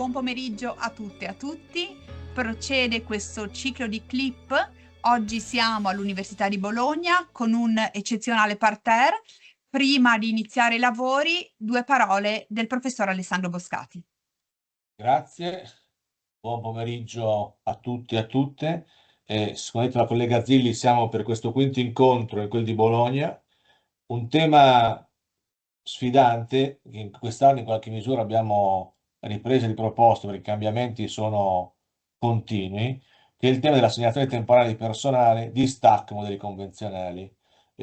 buon pomeriggio a tutte e a tutti. Procede questo ciclo di clip. Oggi siamo all'Università di Bologna con un eccezionale parterre. Prima di iniziare i lavori, due parole del professor Alessandro Boscati. Grazie, buon pomeriggio a tutti e a tutte. Come ha detto la collega Zilli, siamo per questo quinto incontro in quel di Bologna, un tema sfidante che in quest'anno in qualche misura abbiamo ripreso e riproposto perché i cambiamenti sono continui, che è il tema dell'assegnazione temporale di personale di stacco modelli convenzionali.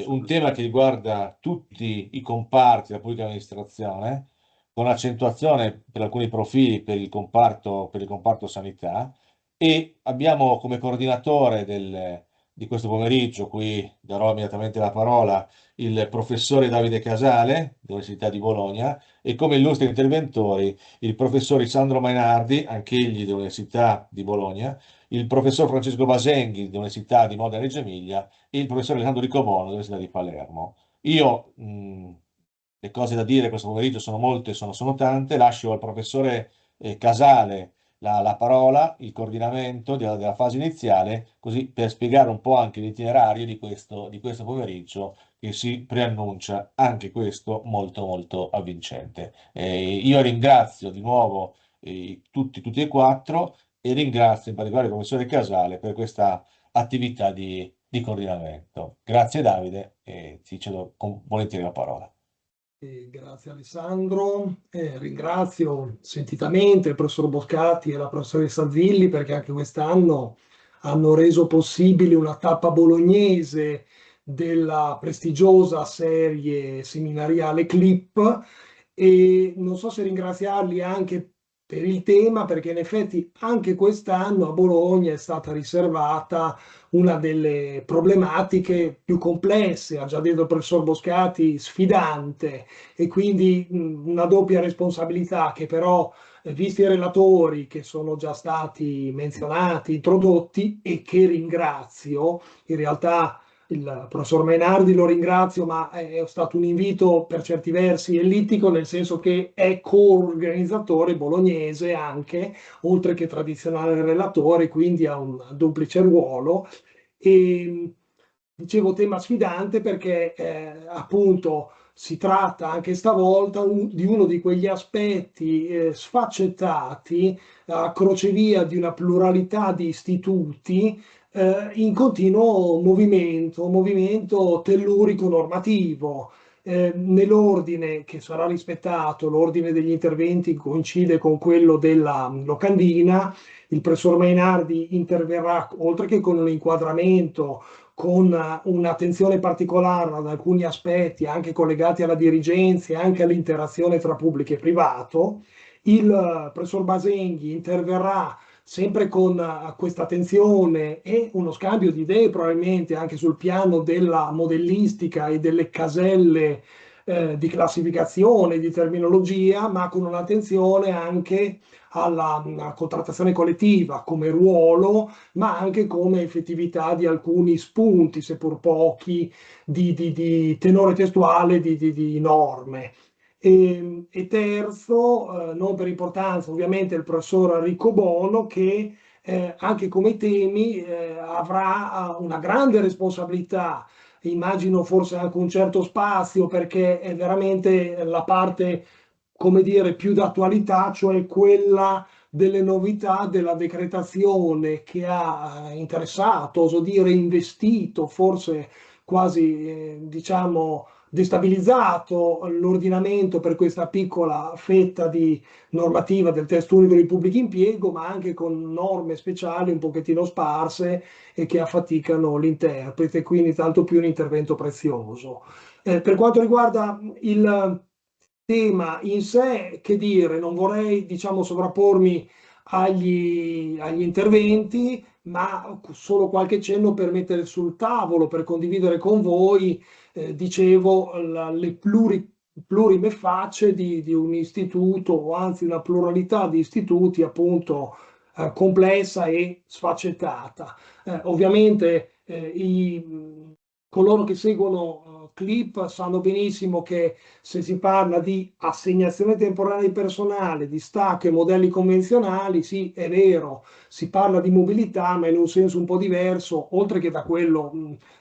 Un tema che riguarda tutti i comparti della pubblica amministrazione, con accentuazione per alcuni profili per il comparto sanità, e abbiamo come coordinatore di questo pomeriggio, qui darò immediatamente la parola, il professore Davide Casale, dell'Università di Bologna, e come illustri interventori il professor Sandro Mainardi, anch'egli dell'Università di Bologna, il professor Francesco Basenghi dell'Università di Modena e Reggio Emilia e il professor Alessandro Riccobono dell'Università di Palermo. Io, le cose da dire questo pomeriggio sono molte, sono tante, lascio al professore Casale la parola, il coordinamento della fase iniziale, così per spiegare un po' anche l'itinerario di questo pomeriggio che si preannuncia anche questo molto molto avvincente. Io ringrazio di nuovo tutti e quattro e ringrazio in particolare il professore Casale per questa attività di coordinamento. Grazie Davide e ti cedo volentieri la parola. Grazie Alessandro, ringrazio sentitamente il professor Boscati e la professoressa Zilli perché anche quest'anno hanno reso possibile una tappa bolognese della prestigiosa serie seminariale CLIP e non so se ringraziarli anche per il tema perché in effetti anche quest'anno a Bologna è stata riservata una delle problematiche più complesse, ha già detto il professor Boscati, sfidante e quindi una doppia responsabilità che però, visti i relatori che sono già stati menzionati, introdotti e che ringrazio, in realtà il professor Mainardi lo ringrazio, ma è stato un invito per certi versi ellittico, nel senso che è co-organizzatore bolognese anche, oltre che tradizionale relatore, quindi ha un duplice ruolo. E dicevo tema sfidante perché appunto si tratta anche stavolta di uno di quegli aspetti sfaccettati a crocevia di una pluralità di istituti in continuo movimento tellurico normativo. Nell'ordine che sarà rispettato, l'ordine degli interventi coincide con quello della locandina. Il professor Mainardi interverrà, oltre che con un inquadramento, con un'attenzione particolare ad alcuni aspetti anche collegati alla dirigenza e anche all'interazione tra pubblico e privato. Il professor Basenghi interverrà sempre con questa attenzione e uno scambio di idee probabilmente anche sul piano della modellistica e delle caselle di classificazione, di terminologia, ma con un'attenzione anche alla contrattazione collettiva come ruolo, ma anche come effettività di alcuni spunti, seppur pochi, di tenore testuale di norme. E terzo, non per importanza, ovviamente il professor Riccobono che anche come temi avrà una grande responsabilità, immagino forse anche un certo spazio perché è veramente la parte, come dire, più d'attualità, cioè quella delle novità della decretazione che ha interessato, oso dire, investito, forse quasi, diciamo, destabilizzato l'ordinamento per questa piccola fetta di normativa del testo unico di pubblico impiego, ma anche con norme speciali un pochettino sparse e che affaticano l'interprete, quindi tanto più un intervento prezioso. Per quanto riguarda il tema in sé, che dire, non vorrei, diciamo, sovrappormi agli interventi, ma solo qualche cenno per mettere sul tavolo, per condividere con voi, dicevo, le plurime facce di un istituto, o anzi una pluralità di istituti appunto complessa e sfaccettata. Ovviamente coloro che seguono Clip sanno benissimo che se si parla di assegnazione temporanea di personale, di stacco e modelli convenzionali, sì, è vero, si parla di mobilità, ma in un senso un po' diverso, oltre che da quello,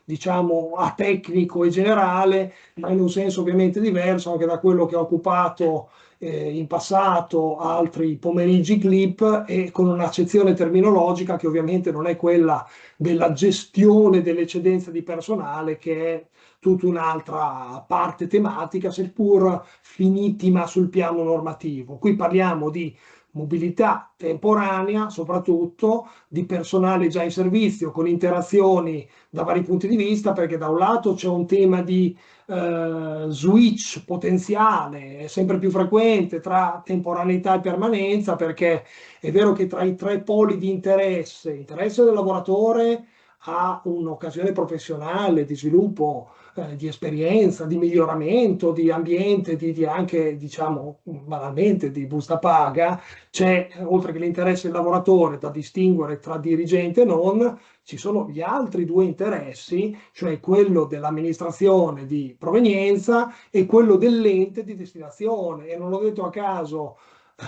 diciamo, atecnico e generale, ma in un senso ovviamente diverso anche da quello che ha occupato in passato altri pomeriggi Clip, e con un'accezione terminologica che ovviamente non è quella della gestione dell'eccedenza di personale, che è tutta un'altra parte tematica, seppur finitima sul piano normativo. Qui parliamo di mobilità temporanea, soprattutto di personale già in servizio, con interazioni da vari punti di vista, perché da un lato c'è un tema di switch potenziale sempre più frequente tra temporaneità e permanenza, perché è vero che tra i tre poli di interesse del lavoratore a un'occasione professionale di sviluppo, di esperienza, di miglioramento, di ambiente, di anche, diciamo, banalmente di busta paga, c'è, oltre che l'interesse del lavoratore da distinguere tra dirigente e non, ci sono gli altri due interessi, cioè quello dell'amministrazione di provenienza e quello dell'ente di destinazione. E non l'ho detto a caso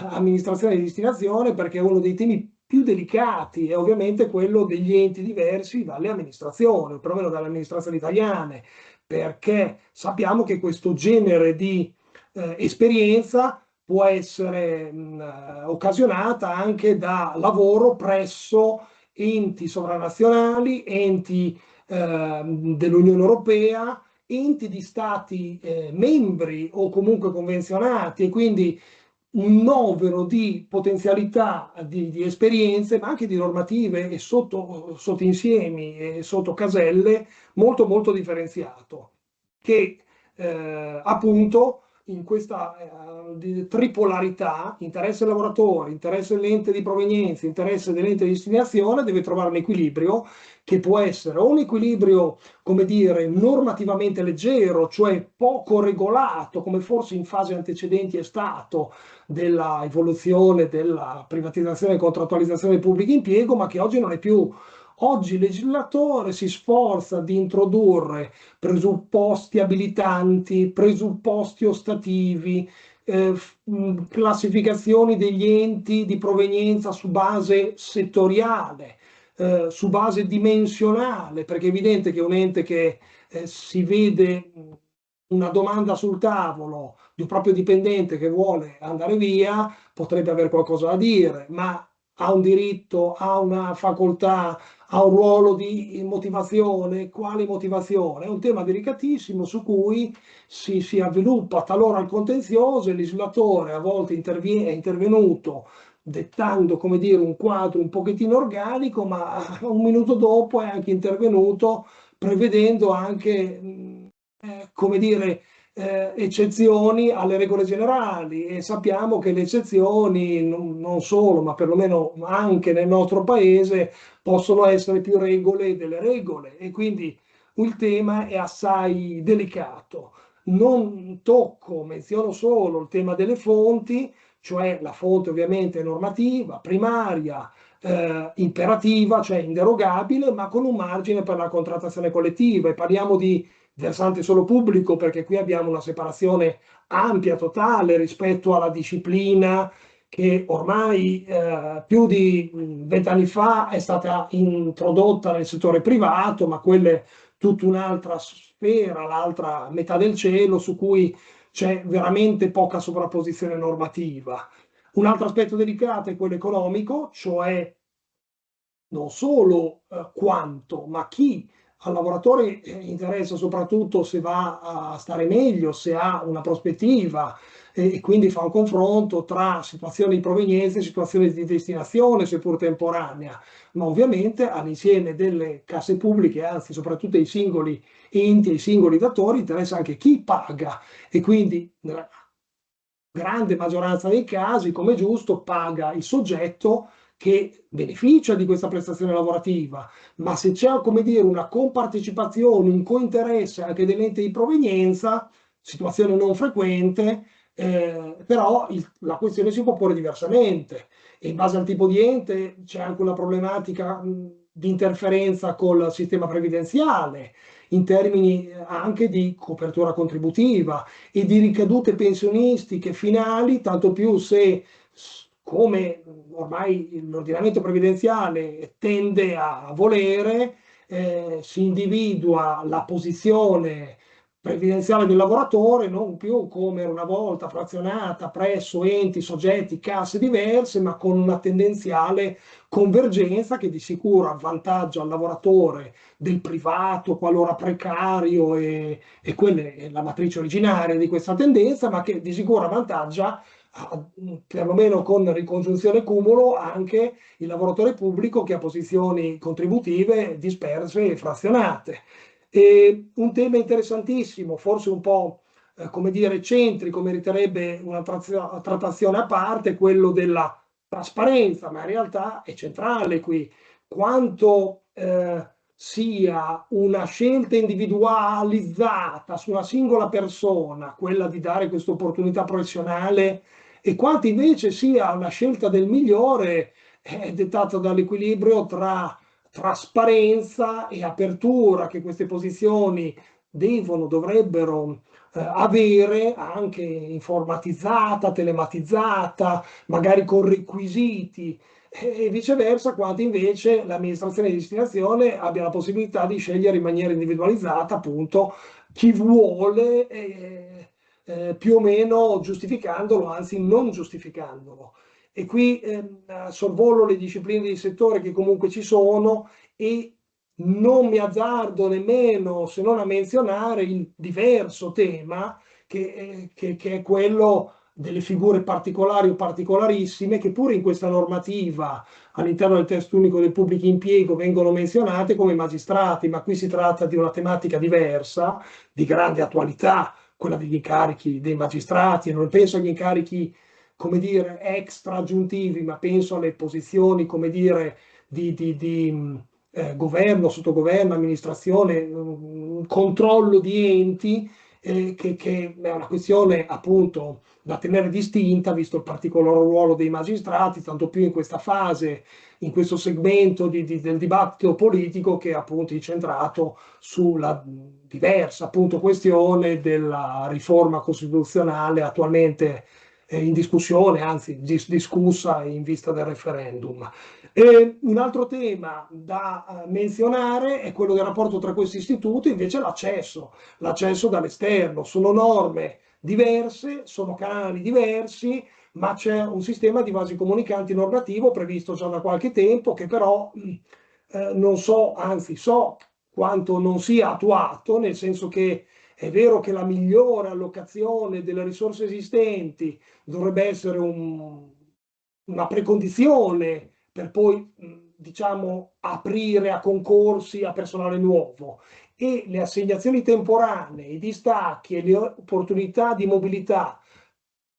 amministrazione di destinazione, perché è uno dei temi più delicati, è ovviamente quello degli enti diversi dalle amministrazioni, o perlomeno dalle amministrazioni italiane, perché sappiamo che questo genere di esperienza può essere occasionata anche da lavoro presso enti sovranazionali, enti dell'Unione Europea, enti di stati membri o comunque convenzionati, e quindi un novero di potenzialità di esperienze, ma anche di normative e sottoinsiemi e sottocaselle molto molto differenziato, che appunto in questa tripolarità, interesse lavoratore, interesse dell'ente di provenienza, interesse dell'ente di destinazione, deve trovare un equilibrio che può essere o un equilibrio, come dire, normativamente leggero, cioè poco regolato, come forse in fasi antecedenti è stato della evoluzione della privatizzazione e contrattualizzazione del pubblico impiego, ma che oggi non è più. Oggi il legislatore si sforza di introdurre presupposti abilitanti, presupposti ostativi, classificazioni degli enti di provenienza su base settoriale, su base dimensionale, perché è evidente che un ente che si vede una domanda sul tavolo di un proprio dipendente che vuole andare via, potrebbe avere qualcosa da dire, ma ha un diritto, ha una facoltà, ha un ruolo di motivazione. Quale motivazione? È un tema delicatissimo su cui si avviluppa talora il contenzioso. Il legislatore a volte è intervenuto dettando, come dire, un quadro un pochettino organico, ma un minuto dopo è anche intervenuto prevedendo anche come dire, eccezioni alle regole generali, e sappiamo che le eccezioni non solo, ma perlomeno anche nel nostro paese possono essere più regole delle regole, e quindi il tema è assai delicato. Non tocco, menziono solo il tema delle fonti, cioè la fonte ovviamente normativa, primaria, imperativa, cioè inderogabile, ma con un margine per la contrattazione collettiva, e parliamo di versante solo pubblico, perché qui abbiamo una separazione ampia, totale rispetto alla disciplina che ormai più di 20 anni fa è stata introdotta nel settore privato, ma quella è tutta un'altra sfera, l'altra metà del cielo, su cui c'è veramente poca sovrapposizione normativa. Un altro aspetto delicato è quello economico, cioè non solo quanto, ma chi. Al lavoratore interessa soprattutto se va a stare meglio, se ha una prospettiva, e quindi fa un confronto tra situazioni di provenienza e situazioni di destinazione, seppur temporanea, ma ovviamente all'insieme delle casse pubbliche, anzi soprattutto ai singoli enti, ai singoli datori, interessa anche chi paga, e quindi nella grande maggioranza dei casi, come è giusto, paga il soggetto che beneficia di questa prestazione lavorativa, ma se c'è, come dire, una compartecipazione, un cointeresse anche dell'ente di provenienza, situazione non frequente, però la questione si può porre diversamente, e in base al tipo di ente c'è anche una problematica di interferenza col sistema previdenziale, in termini anche di copertura contributiva e di ricadute pensionistiche finali, tanto più se, come ormai l'ordinamento previdenziale tende a volere, si individua la posizione previdenziale del lavoratore non più come una volta frazionata presso enti, soggetti, casse diverse, ma con una tendenziale convergenza che di sicuro avvantaggia il lavoratore del privato qualora precario, e quella è la matrice originaria di questa tendenza, ma che di sicuro avvantaggia, perlomeno con ricongiunzione cumulo, anche il lavoratore pubblico che ha posizioni contributive disperse e frazionate. E un tema interessantissimo, forse un po' come dire eccentrico, meriterebbe una trattazione a parte, quello della trasparenza, ma in realtà è centrale qui. Quanto sia una scelta individualizzata su una singola persona, quella di dare questa opportunità professionale, e quanto invece sia una scelta del migliore, dettata dall'equilibrio tra trasparenza e apertura che queste posizioni dovrebbero avere, anche informatizzata, telematizzata, magari con requisiti, e viceversa, quanto invece l'amministrazione di destinazione abbia la possibilità di scegliere in maniera individualizzata appunto chi vuole, più o meno giustificandolo, anzi non giustificandolo. E qui sorvolo le discipline di settore che comunque ci sono, e non mi azzardo nemmeno se non a menzionare il diverso tema che è quello delle figure particolari o particolarissime, che pure in questa normativa all'interno del testo unico del pubblico impiego vengono menzionate come magistrati, ma qui si tratta di una tematica diversa, di grande attualità, quella degli incarichi dei magistrati, e non penso agli incarichi, come dire, extra aggiuntivi, ma penso alle posizioni, come dire, di governo, sottogoverno, amministrazione, controllo di enti, che è una questione appunto da tenere distinta, visto il particolare ruolo dei magistrati, tanto più in questa fase, in questo segmento del dibattito politico che è appunto incentrato sulla diversa appunto questione della riforma costituzionale attualmente in discussione, anzi discussa in vista del referendum. Un altro tema da menzionare è quello del rapporto tra questi istituti, invece l'accesso dall'esterno. Sono norme diverse, sono canali diversi, ma c'è un sistema di vasi comunicanti normativo previsto già da qualche tempo, che però non so, anzi so quanto non sia attuato, nel senso che è vero che la migliore allocazione delle risorse esistenti dovrebbe essere una precondizione per poi, diciamo, aprire a concorsi a personale nuovo, e le assegnazioni temporanee, i distacchi e le opportunità di mobilità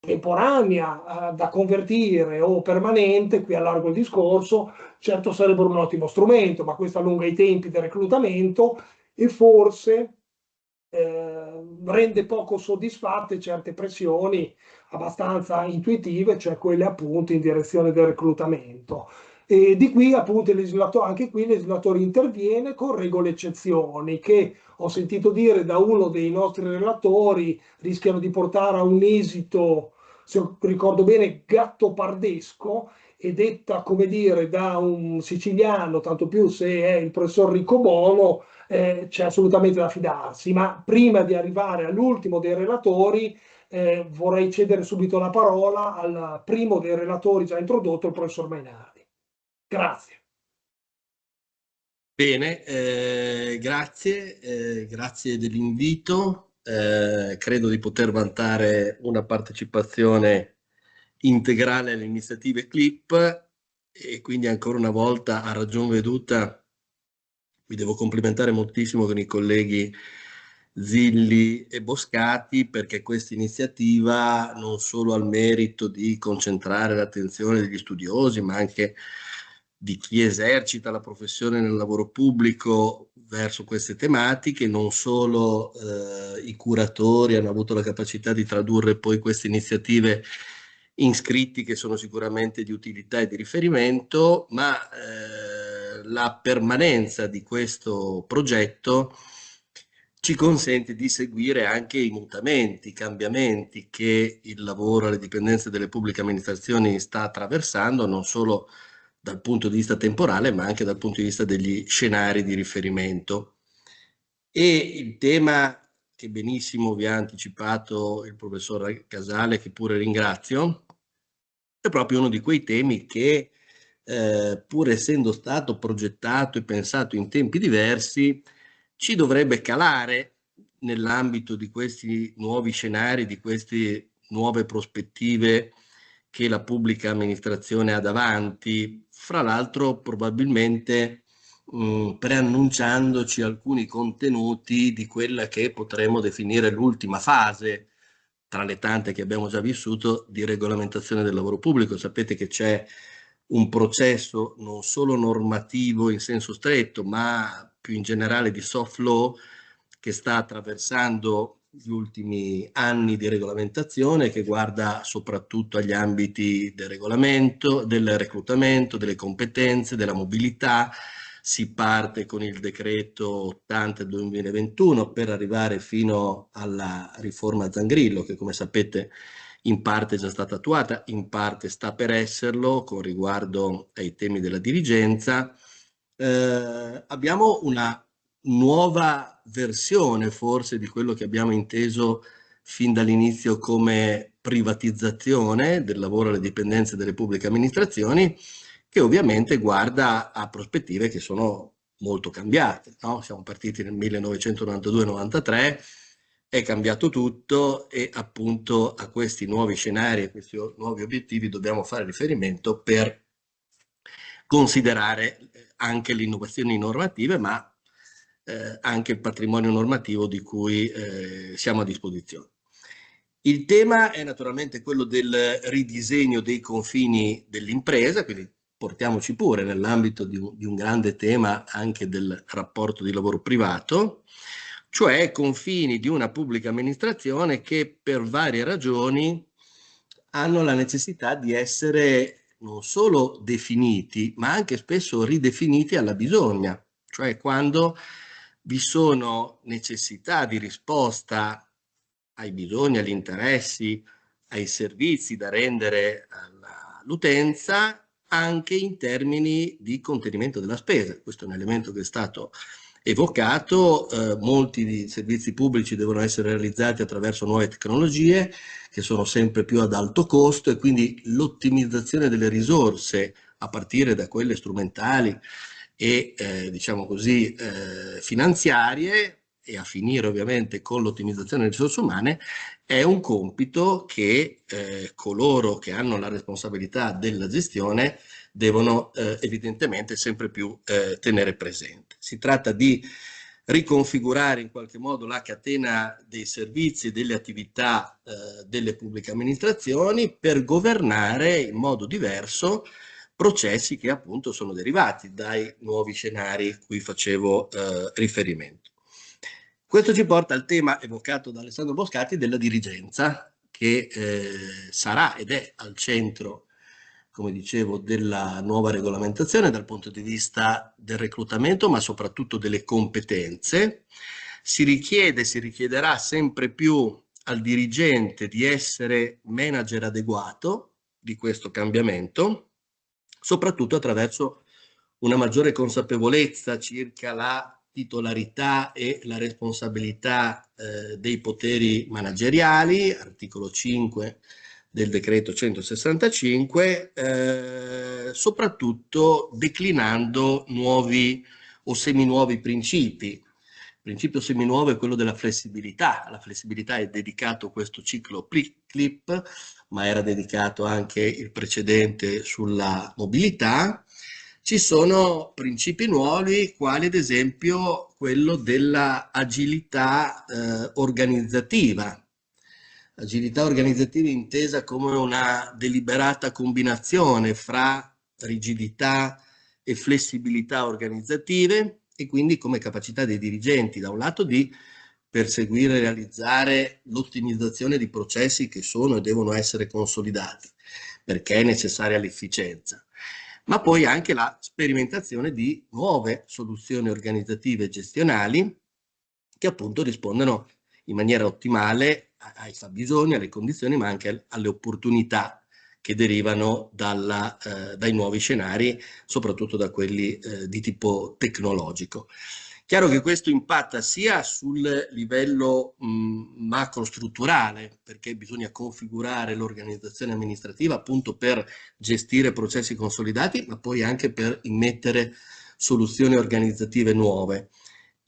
temporanea da convertire o permanente, qui allargo il discorso, certo sarebbero un ottimo strumento, ma questo allunga i tempi del reclutamento e forse rende poco soddisfatte certe pressioni abbastanza intuitive, cioè quelle appunto in direzione del reclutamento. E di qui appunto anche qui il legislatore interviene con regole eccezioni che, ho sentito dire da uno dei nostri relatori, rischiano di portare a un esito, se ricordo bene, gattopardesco, e detta, come dire, da un siciliano, tanto più se è il professor Riccobono, c'è assolutamente da fidarsi. Ma prima di arrivare all'ultimo dei relatori, vorrei cedere subito la parola al primo dei relatori già introdotto, il professor Mainardi. Grazie. Bene, grazie dell'invito. Credo di poter vantare una partecipazione integrale alle iniziative CLIP, e quindi ancora una volta, a ragion veduta, mi devo complimentare moltissimo con i colleghi Zilli e Boscati, perché questa iniziativa non solo ha il merito di concentrare l'attenzione degli studiosi, ma anche di chi esercita la professione nel lavoro pubblico verso queste tematiche. Non solo i curatori hanno avuto la capacità di tradurre poi queste iniziative in scritti che sono sicuramente di utilità e di riferimento, ma la permanenza di questo progetto ci consente di seguire anche i mutamenti, i cambiamenti che il lavoro alle dipendenze delle pubbliche amministrazioni sta attraversando, non solo dal punto di vista temporale, ma anche dal punto di vista degli scenari di riferimento. E il tema che benissimo vi ha anticipato il professor Casale, che pure ringrazio, è proprio uno di quei temi che, pur essendo stato progettato e pensato in tempi diversi, ci dovrebbe calare nell'ambito di questi nuovi scenari, di queste nuove prospettive che la pubblica amministrazione ha davanti, fra l'altro probabilmente preannunciandoci alcuni contenuti di quella che potremmo definire l'ultima fase, tra le tante che abbiamo già vissuto, di regolamentazione del lavoro pubblico. Sapete che c'è un processo non solo normativo in senso stretto, ma più in generale di soft law, che sta attraversando gli ultimi anni di regolamentazione, che guarda soprattutto agli ambiti del regolamento, del reclutamento, delle competenze, della mobilità. Si parte con il decreto 80 del 2021 per arrivare fino alla riforma Zangrillo, che come sapete in parte è già stata attuata, in parte sta per esserlo con riguardo ai temi della dirigenza. Abbiamo una nuova versione forse di quello che abbiamo inteso fin dall'inizio come privatizzazione del lavoro alle dipendenze delle pubbliche amministrazioni, che ovviamente guarda a prospettive che sono molto cambiate, no? Siamo partiti nel 1992-93, è cambiato tutto e appunto a questi nuovi scenari, a questi nuovi obiettivi dobbiamo fare riferimento per considerare anche le normative, ma anche il patrimonio normativo di cui siamo a disposizione. Il tema è naturalmente quello del ridisegno dei confini dell'impresa, quindi portiamoci pure nell'ambito di un grande tema anche del rapporto di lavoro privato, cioè confini di una pubblica amministrazione che per varie ragioni hanno la necessità di essere non solo definiti, ma anche spesso ridefiniti alla bisogna, cioè quando vi sono necessità di risposta ai bisogni, agli interessi, ai servizi da rendere all'utenza, anche in termini di contenimento della spesa. Questo è un elemento che è stato evocato. Molti servizi pubblici devono essere realizzati attraverso nuove tecnologie che sono sempre più ad alto costo, e quindi l'ottimizzazione delle risorse a partire da quelle strumentali e diciamo così finanziarie, e a finire ovviamente con l'ottimizzazione delle risorse umane, è un compito che coloro che hanno la responsabilità della gestione devono evidentemente sempre più tenere presente. Si tratta di riconfigurare in qualche modo la catena dei servizi e delle attività delle pubbliche amministrazioni per governare in modo diverso processi che appunto sono derivati dai nuovi scenari cui facevo riferimento. Questo ci porta al tema evocato da Alessandro Boscati della dirigenza, che sarà ed è al centro, come dicevo, della nuova regolamentazione dal punto di vista del reclutamento, ma soprattutto delle competenze. Si richiederà sempre più al dirigente di essere manager adeguato di questo cambiamento, soprattutto attraverso una maggiore consapevolezza circa la titolarità e la responsabilità dei poteri manageriali, articolo 5 del decreto 165, soprattutto declinando nuovi o seminuovi principi. Il principio seminuovo è quello della flessibilità. Alla flessibilità è dedicato questo ciclo CLIP, ma era dedicato anche il precedente sulla mobilità. Ci sono principi nuovi, quali ad esempio quello della agilità organizzativa. Agilità organizzativa intesa come una deliberata combinazione fra rigidità e flessibilità organizzative, e quindi come capacità dei dirigenti da un lato di perseguire e realizzare l'ottimizzazione di processi che sono e devono essere consolidati, perché è necessaria l'efficienza, ma poi anche la sperimentazione di nuove soluzioni organizzative e gestionali che appunto rispondano in maniera ottimale ai fabbisogni, alle condizioni, ma anche alle opportunità che derivano dai nuovi scenari, soprattutto da quelli di tipo tecnologico. Chiaro che questo impatta sia sul livello macrostrutturale, perché bisogna configurare l'organizzazione amministrativa appunto per gestire processi consolidati, ma poi anche per immettere soluzioni organizzative nuove.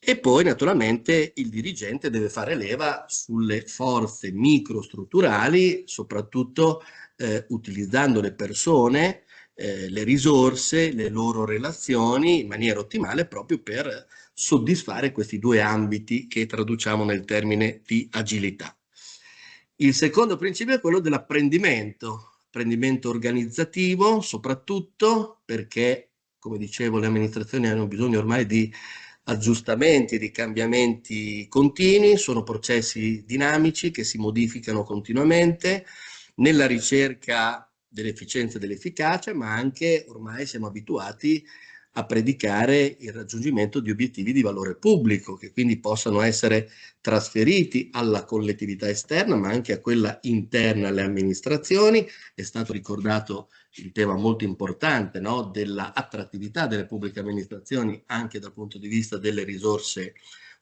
E poi naturalmente il dirigente deve fare leva sulle forze microstrutturali, soprattutto utilizzando le persone, le risorse, le loro relazioni in maniera ottimale proprio per soddisfare questi due ambiti che traduciamo nel termine di agilità. Il secondo principio è quello dell'apprendimento organizzativo, soprattutto perché, come dicevo, le amministrazioni hanno bisogno ormai di aggiustamenti, di cambiamenti continui, sono processi dinamici che si modificano continuamente nella ricerca dell'efficienza e dell'efficacia, ma anche ormai siamo abituati a predicare il raggiungimento di obiettivi di valore pubblico, che quindi possano essere trasferiti alla collettività esterna, ma anche a quella interna alle amministrazioni. È stato ricordato il tema molto importante, no, dell'attrattività delle pubbliche amministrazioni anche dal punto di vista delle risorse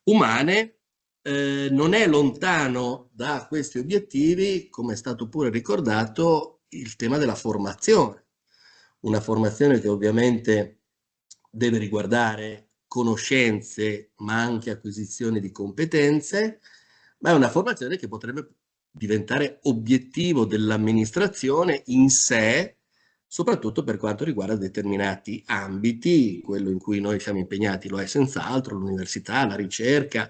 umane. Non è lontano da questi obiettivi, come è stato pure ricordato, il tema della formazione. Una formazione che ovviamente deve riguardare conoscenze, ma anche acquisizione di competenze, ma è una formazione che potrebbe diventare obiettivo dell'amministrazione in sé, soprattutto per quanto riguarda determinati ambiti. Quello in cui noi siamo impegnati lo è senz'altro, l'università, la ricerca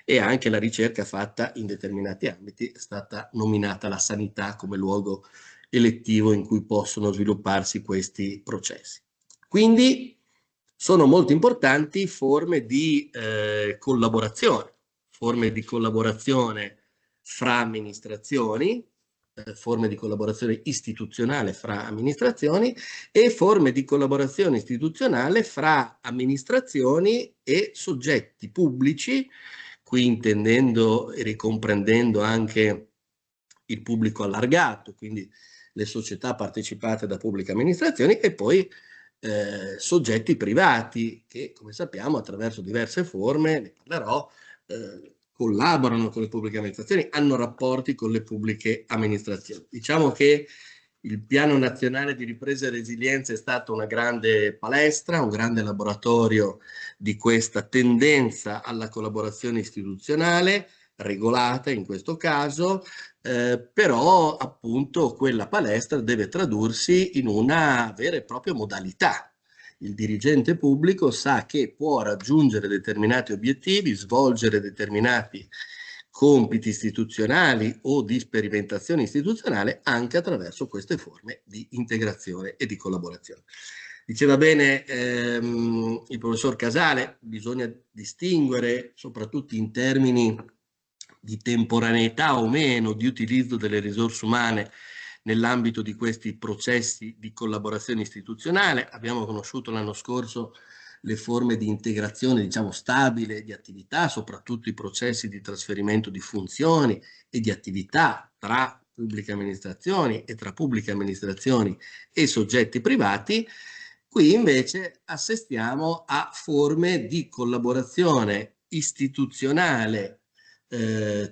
e anche la ricerca fatta in determinati ambiti. È stata nominata la sanità come luogo elettivo in cui possono svilupparsi questi processi. Quindi sono molto importanti forme di collaborazione fra amministrazioni, forme di collaborazione istituzionale fra amministrazioni e forme di collaborazione istituzionale fra amministrazioni e soggetti pubblici, qui intendendo e ricomprendendo anche il pubblico allargato, quindi le società partecipate da pubbliche amministrazioni, e poi soggetti privati che, come sappiamo, attraverso diverse forme, ne parlerò, collaborano con le pubbliche amministrazioni, hanno rapporti con le pubbliche amministrazioni. Diciamo che il Piano Nazionale di Ripresa e Resilienza è stato una grande palestra, un grande laboratorio di questa tendenza alla collaborazione istituzionale, regolata in questo caso, però appunto quella palestra deve tradursi in una vera e propria modalità. Il dirigente pubblico sa che può raggiungere determinati obiettivi, svolgere determinati compiti istituzionali o di sperimentazione istituzionale anche attraverso queste forme di integrazione e di collaborazione. Diceva bene il professor Casale, bisogna distinguere soprattutto in termini di temporaneità o meno di utilizzo delle risorse umane nell'ambito di questi processi di collaborazione istituzionale. Abbiamo conosciuto l'anno scorso le forme di integrazione, diciamo, stabile di attività, soprattutto i processi di trasferimento di funzioni e di attività tra pubbliche amministrazioni e tra pubbliche amministrazioni e soggetti privati. Qui invece assistiamo a forme di collaborazione istituzionale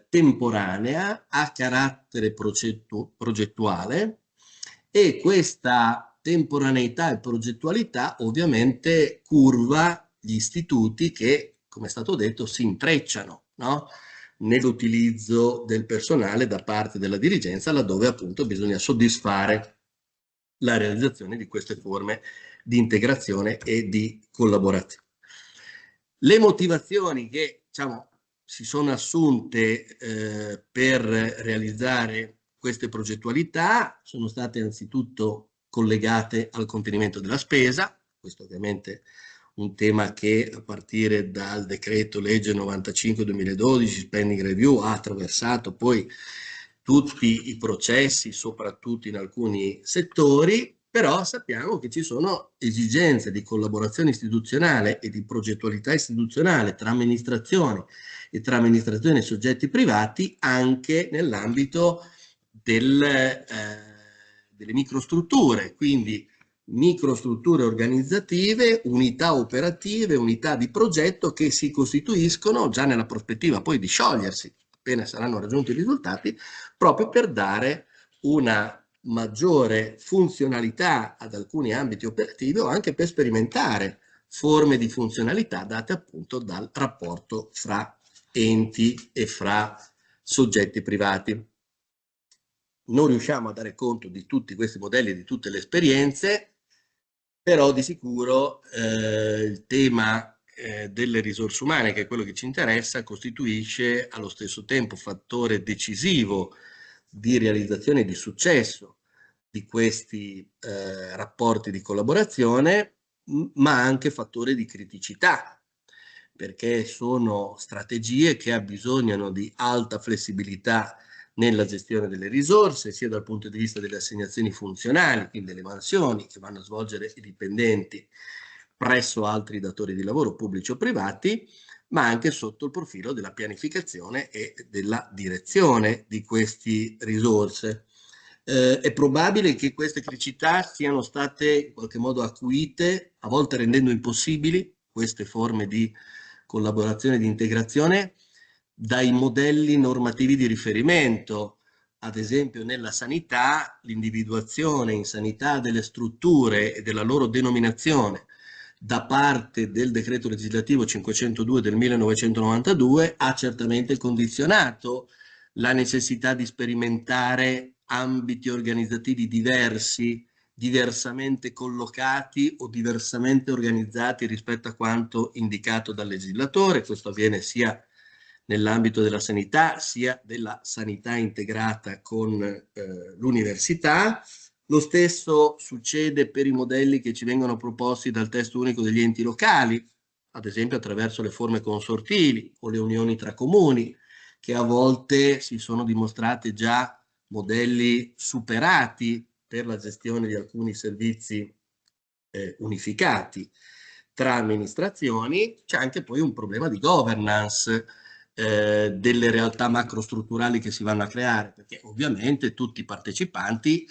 temporanea a carattere progettuale, e questa temporaneità e progettualità ovviamente curva gli istituti che, come è stato detto, si intrecciano, no? Nell'utilizzo del personale da parte della dirigenza, laddove appunto bisogna soddisfare la realizzazione di queste forme di integrazione e di collaborazione. Le motivazioni che, diciamo, si sono assunte per realizzare queste progettualità sono state anzitutto collegate al contenimento della spesa. Questo ovviamente un tema che a partire dal decreto legge 95/2012 Spending Review ha attraversato poi tutti i processi, soprattutto in alcuni settori, Però sappiamo che ci sono esigenze di collaborazione istituzionale e di progettualità istituzionale tra amministrazioni e soggetti privati anche nell'ambito delle microstrutture, quindi microstrutture organizzative, unità operative, unità di progetto che si costituiscono già nella prospettiva poi di sciogliersi appena saranno raggiunti i risultati, proprio per dare una maggiore funzionalità ad alcuni ambiti operativi o anche per sperimentare forme di funzionalità date appunto dal rapporto fra enti e fra soggetti privati. Non riusciamo a dare conto di tutti questi modelli, di tutte le esperienze, però di sicuro il tema delle risorse umane, che è quello che ci interessa, costituisce allo stesso tempo fattore decisivo di realizzazione e di successo di questi rapporti di collaborazione, ma anche fattore di criticità, perché sono strategie che abbisognano di alta flessibilità nella gestione delle risorse, sia dal punto di vista delle assegnazioni funzionali, quindi delle mansioni che vanno a svolgere i dipendenti presso altri datori di lavoro pubblici o privati, ma anche sotto il profilo della pianificazione e della direzione di queste risorse. È probabile che queste criticità siano state in qualche modo acuite, a volte rendendo impossibili queste forme di collaborazione e di integrazione dai modelli normativi di riferimento. Ad esempio nella sanità, l'individuazione in sanità delle strutture e della loro denominazione da parte del decreto legislativo 502 del 1992 ha certamente condizionato la necessità di sperimentare ambiti organizzativi diversi, diversamente collocati o diversamente organizzati rispetto a quanto indicato dal legislatore. Questo avviene sia nell'ambito della sanità, sia della sanità integrata con l'università. Lo stesso succede per i modelli che ci vengono proposti dal testo unico degli enti locali, ad esempio attraverso le forme consortili o le unioni tra comuni, che a volte si sono dimostrate già modelli superati per la gestione di alcuni servizi unificati tra amministrazioni. C'è anche poi un problema di governance delle realtà macrostrutturali che si vanno a creare, perché ovviamente tutti i partecipanti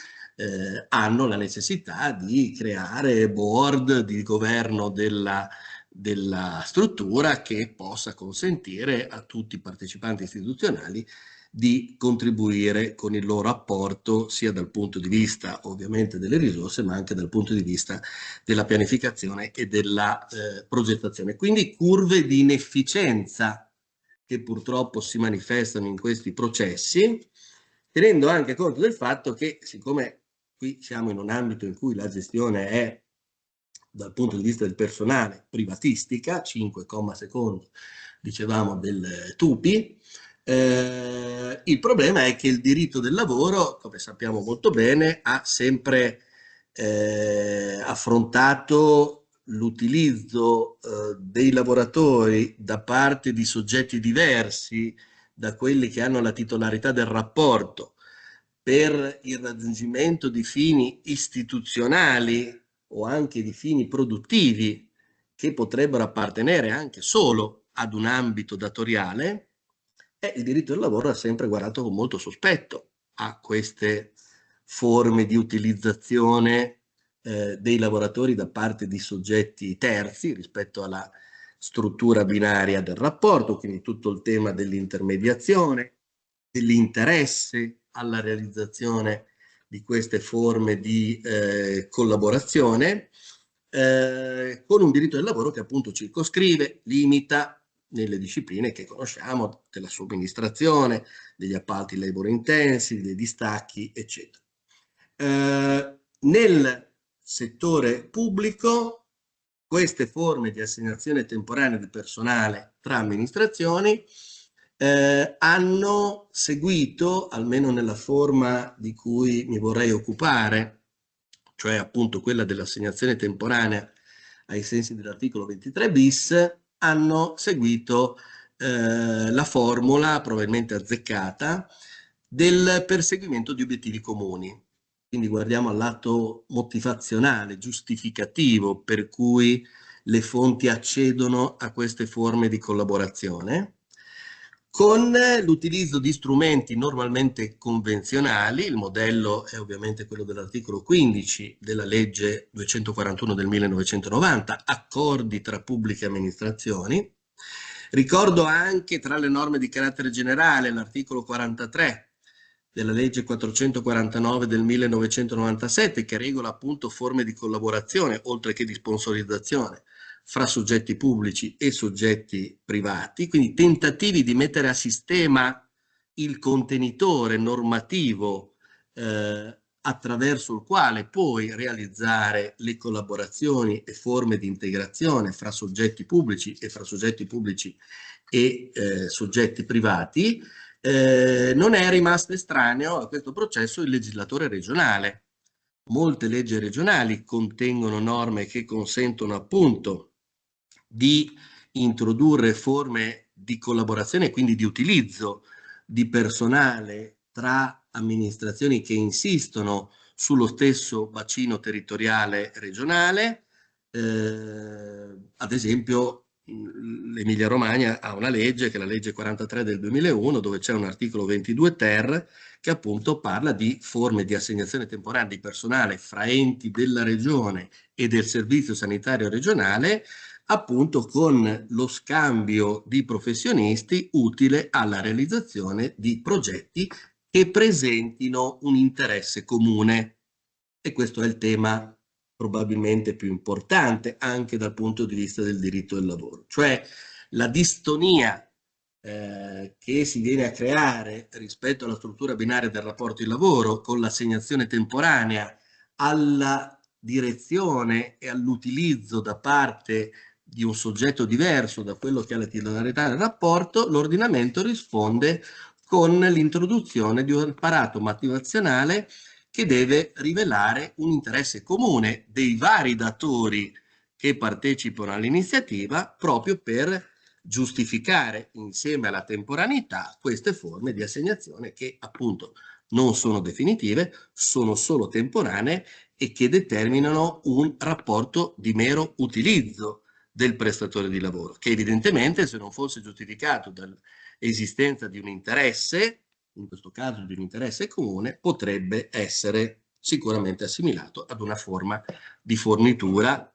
hanno la necessità di creare board di governo della struttura che possa consentire a tutti i partecipanti istituzionali di contribuire con il loro apporto sia dal punto di vista ovviamente delle risorse, ma anche dal punto di vista della pianificazione e della progettazione. Quindi curve di inefficienza che purtroppo si manifestano in questi processi, tenendo anche conto del fatto che, siccome qui siamo in un ambito in cui la gestione è dal punto di vista del personale privatistica, 5 comma secondo dicevamo del TUPI, il problema è che il diritto del lavoro, come sappiamo molto bene, ha sempre affrontato l'utilizzo dei lavoratori da parte di soggetti diversi da quelli che hanno la titolarità del rapporto per il raggiungimento di fini istituzionali o anche di fini produttivi che potrebbero appartenere anche solo ad un ambito datoriale, il diritto del lavoro ha sempre guardato con molto sospetto a queste forme di utilizzazione dei lavoratori da parte di soggetti terzi rispetto alla struttura binaria del rapporto, quindi tutto il tema dell'intermediazione, dell'interesse alla realizzazione di queste forme di collaborazione, con un diritto del lavoro che appunto circoscrive, limita nelle discipline che conosciamo, della somministrazione, degli appalti labor intensive, dei distacchi, eccetera. Nel settore pubblico queste forme di assegnazione temporanea di personale tra amministrazioni hanno seguito, almeno nella forma di cui mi vorrei occupare, cioè appunto quella dell'assegnazione temporanea ai sensi dell'articolo 23 bis, hanno seguito la formula, probabilmente azzeccata, del perseguimento di obiettivi comuni. quindi guardiamo al lato motivazionale, giustificativo, per cui le fonti accedono a queste forme di collaborazione, con l'utilizzo di strumenti normalmente convenzionali. Il modello è ovviamente quello dell'articolo 15 della legge 241 del 1990, accordi tra pubbliche amministrazioni. Ricordo anche, tra le norme di carattere generale, l'articolo 43 della legge 449 del 1997, che regola appunto forme di collaborazione, oltre che di sponsorizzazione, fra soggetti pubblici e soggetti privati, quindi tentativi di mettere a sistema il contenitore normativo attraverso il quale poi realizzare le collaborazioni e forme di integrazione fra soggetti pubblici e fra soggetti pubblici e soggetti privati. Non è rimasto estraneo a questo processo il legislatore regionale. Molte leggi regionali contengono norme che consentono appunto di introdurre forme di collaborazione e quindi di utilizzo di personale tra amministrazioni che insistono sullo stesso bacino territoriale regionale. Ad esempio, l'Emilia-Romagna ha una legge, che è la legge 43 del 2001, dove c'è un articolo 22 ter che appunto parla di forme di assegnazione temporanea di personale fra enti della regione e del servizio sanitario regionale, appunto con lo scambio di professionisti utile alla realizzazione di progetti che presentino un interesse comune. E questo è il tema probabilmente più importante anche dal punto di vista del diritto del lavoro, cioè la distonia che si viene a creare rispetto alla struttura binaria del rapporto di lavoro, con l'assegnazione temporanea alla direzione e all'utilizzo da parte di un soggetto diverso da quello che ha la titolarità del rapporto. L'ordinamento risponde con l'introduzione di un apparato motivazionale che deve rivelare un interesse comune dei vari datori che partecipano all'iniziativa, proprio per giustificare insieme alla temporaneità queste forme di assegnazione che appunto non sono definitive, sono solo temporanee e che determinano un rapporto di mero utilizzo del prestatore di lavoro, che evidentemente, se non fosse giustificato dall'esistenza di un interesse, in questo caso di un interesse comune, potrebbe essere sicuramente assimilato ad una forma di fornitura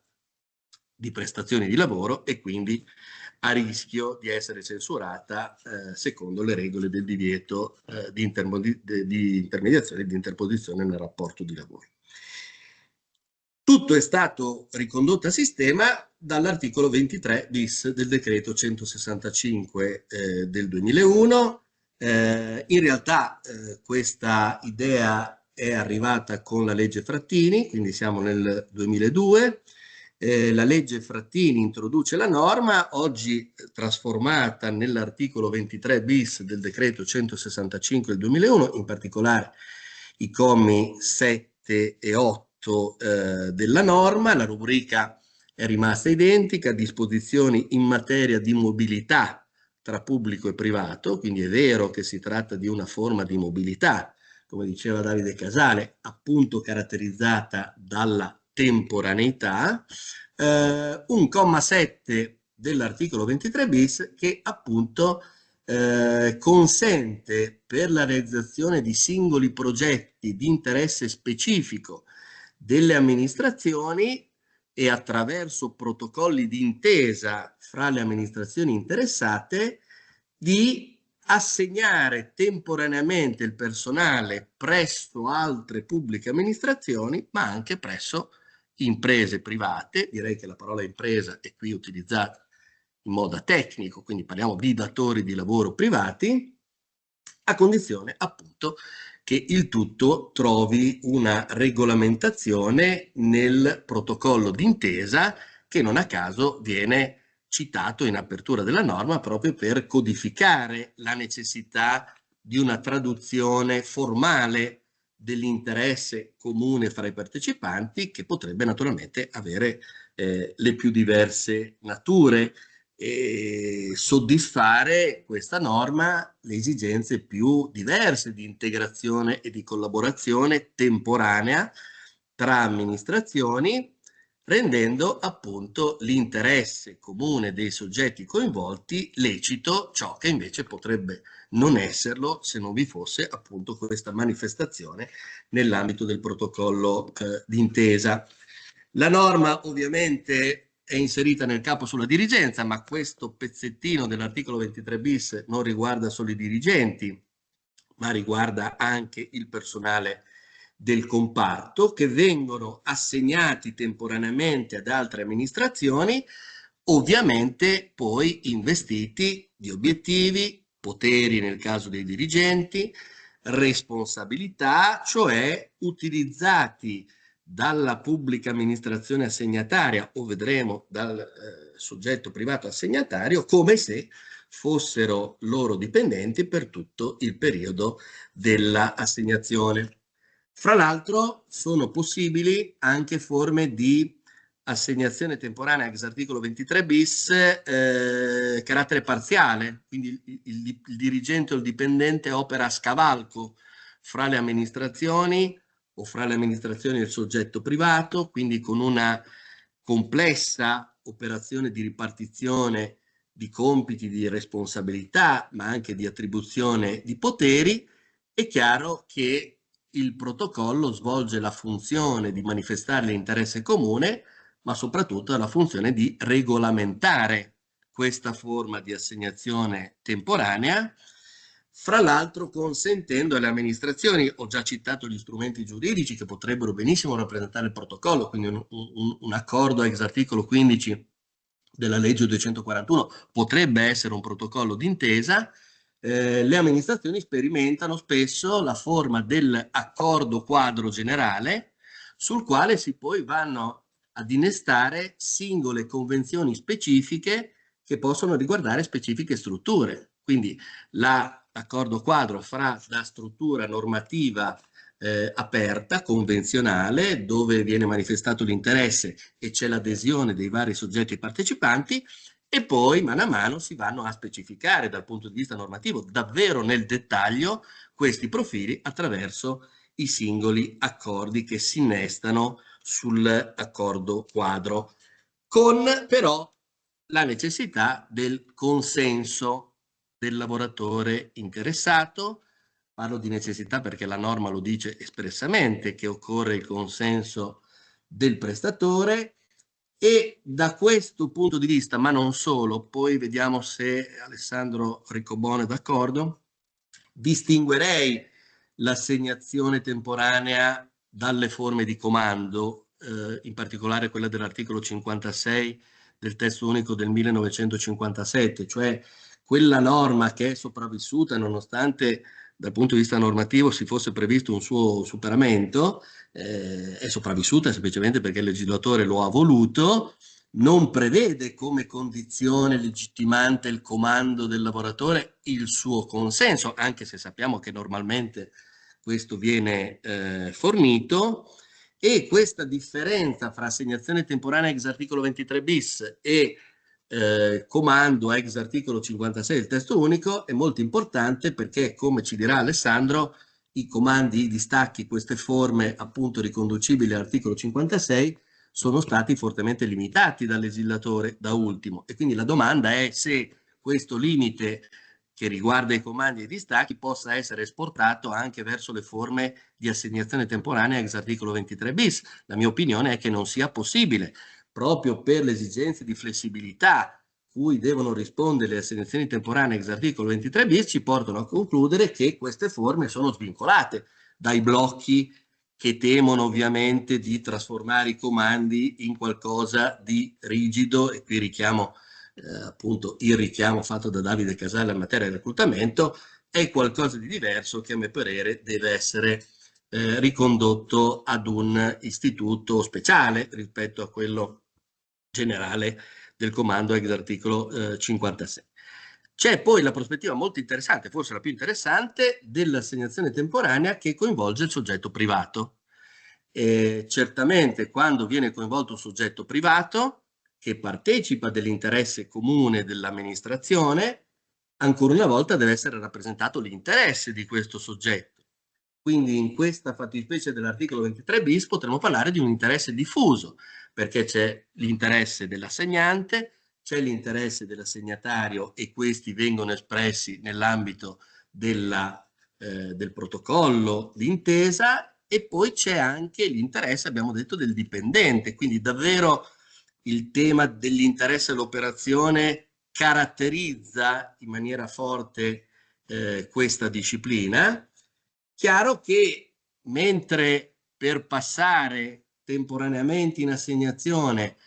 di prestazioni di lavoro e quindi a rischio di essere censurata secondo le regole del divieto di intermediazione e di interposizione nel rapporto di lavoro. Tutto è stato ricondotto a sistema dall'articolo 23 bis del decreto 165 del 2001. In realtà questa idea è arrivata con la legge Frattini, quindi siamo nel 2002. La legge Frattini introduce la norma, oggi trasformata nell'articolo 23 bis del decreto 165 del 2001, in particolare i commi 7 e 8 della norma. La rubrica è rimasta identica, disposizioni in materia di mobilità tra pubblico e privato, quindi è vero che si tratta di una forma di mobilità, come diceva Davide Casale, appunto caratterizzata dalla temporaneità. Un comma 7 dell'articolo 23 bis che appunto consente, per la realizzazione di singoli progetti di interesse specifico delle amministrazioni e attraverso protocolli di intesa fra le amministrazioni interessate, di assegnare temporaneamente il personale presso altre pubbliche amministrazioni, ma anche presso imprese private. Direi che la parola impresa è qui utilizzata in modo tecnico, quindi parliamo di datori di lavoro privati, a condizione appunto che il tutto trovi una regolamentazione nel protocollo d'intesa, che non a caso viene citato in apertura della norma proprio per codificare la necessità di una traduzione formale dell'interesse comune fra i partecipanti, che potrebbe naturalmente avere le più diverse nature. soddisfare questa norma le esigenze più diverse di integrazione e di collaborazione temporanea tra amministrazioni, rendendo appunto l'interesse comune dei soggetti coinvolti lecito, ciò che invece potrebbe non esserlo se non vi fosse appunto questa manifestazione nell'ambito del protocollo d'intesa. La norma ovviamente è inserita nel capo sulla dirigenza, ma questo pezzettino dell'articolo 23 bis non riguarda solo i dirigenti, ma riguarda anche il personale del comparto, che vengono assegnati temporaneamente ad altre amministrazioni, ovviamente poi investiti di obiettivi, poteri nel caso dei dirigenti, responsabilità, cioè utilizzati dalla pubblica amministrazione assegnataria, o vedremo dal soggetto privato assegnatario, come se fossero loro dipendenti per tutto il periodo della assegnazione. Fra l'altro sono possibili anche forme di assegnazione temporanea ex articolo 23 bis carattere parziale, quindi il dirigente o il dipendente opera a scavalco fra le amministrazioni o fra le amministrazioni e il soggetto privato, quindi con una complessa operazione di ripartizione di compiti, di responsabilità, ma anche di attribuzione di poteri. È chiaro che il protocollo svolge la funzione di manifestare l'interesse comune, ma soprattutto la funzione di regolamentare questa forma di assegnazione temporanea, fra l'altro consentendo alle amministrazioni, ho già citato gli strumenti giuridici che potrebbero benissimo rappresentare il protocollo, quindi un accordo ex articolo 15 della legge 241 potrebbe essere un protocollo d'intesa. Le amministrazioni sperimentano spesso la forma dell'accordo quadro generale sul quale si poi vanno ad innestare singole convenzioni specifiche che possono riguardare specifiche strutture. Quindi l'accordo quadro fra la struttura normativa aperta, convenzionale, dove viene manifestato l'interesse e c'è l'adesione dei vari soggetti partecipanti, e poi mano a mano si vanno a specificare dal punto di vista normativo davvero nel dettaglio questi profili attraverso i singoli accordi che si innestano sull'accordo quadro, con però la necessità del consenso del lavoratore interessato. Parlo di necessità perché la norma lo dice espressamente che occorre il consenso del prestatore, e da questo punto di vista, ma non solo, poi vediamo se Alessandro Riccoboni è d'accordo, distinguerei l'assegnazione temporanea dalle forme di comando, in particolare quella dell'articolo 56 del testo unico del 1957, cioè quella norma che è sopravvissuta nonostante dal punto di vista normativo si fosse previsto un suo superamento, è sopravvissuta semplicemente perché il legislatore lo ha voluto, non prevede come condizione legittimante il comando del lavoratore il suo consenso, anche se sappiamo che normalmente questo viene fornito, e questa differenza fra assegnazione temporanea ex articolo 23 bis e comando ex articolo 56 del testo unico è molto importante perché, come ci dirà Alessandro, i comandi, i distacchi, queste forme appunto riconducibili all'articolo 56 sono stati fortemente limitati dal legislatore da ultimo, e quindi la domanda è se questo limite che riguarda i comandi e i distacchi possa essere esportato anche verso le forme di assegnazione temporanea ex articolo 23 bis. La mia opinione è che non sia possibile, proprio per le esigenze di flessibilità cui devono rispondere le assegnazioni temporanee ex articolo 23 bis, ci portano a concludere che queste forme sono svincolate dai blocchi che temono ovviamente di trasformare i comandi in qualcosa di rigido, e qui richiamo appunto il richiamo fatto da Davide Casale in materia di reclutamento, è qualcosa di diverso che a mio parere deve essere ricondotto ad un istituto speciale rispetto a quello generale del comando ex articolo 56. C'è poi la prospettiva molto interessante, forse la più interessante, dell'assegnazione temporanea che coinvolge il soggetto privato. Certamente quando viene coinvolto un soggetto privato che partecipa dell'interesse comune dell'amministrazione, ancora una volta deve essere rappresentato l'interesse di questo soggetto. Quindi in questa fattispecie dell'articolo 23 bis potremmo parlare di un interesse diffuso, perché c'è l'interesse dell'assegnante, c'è l'interesse dell'assegnatario e questi vengono espressi nell'ambito del protocollo d'intesa, e poi c'è anche l'interesse, abbiamo detto, del dipendente. Quindi davvero il tema dell'interesse all'operazione caratterizza in maniera forte questa disciplina. Chiaro che mentre per passare temporaneamente in assegnazione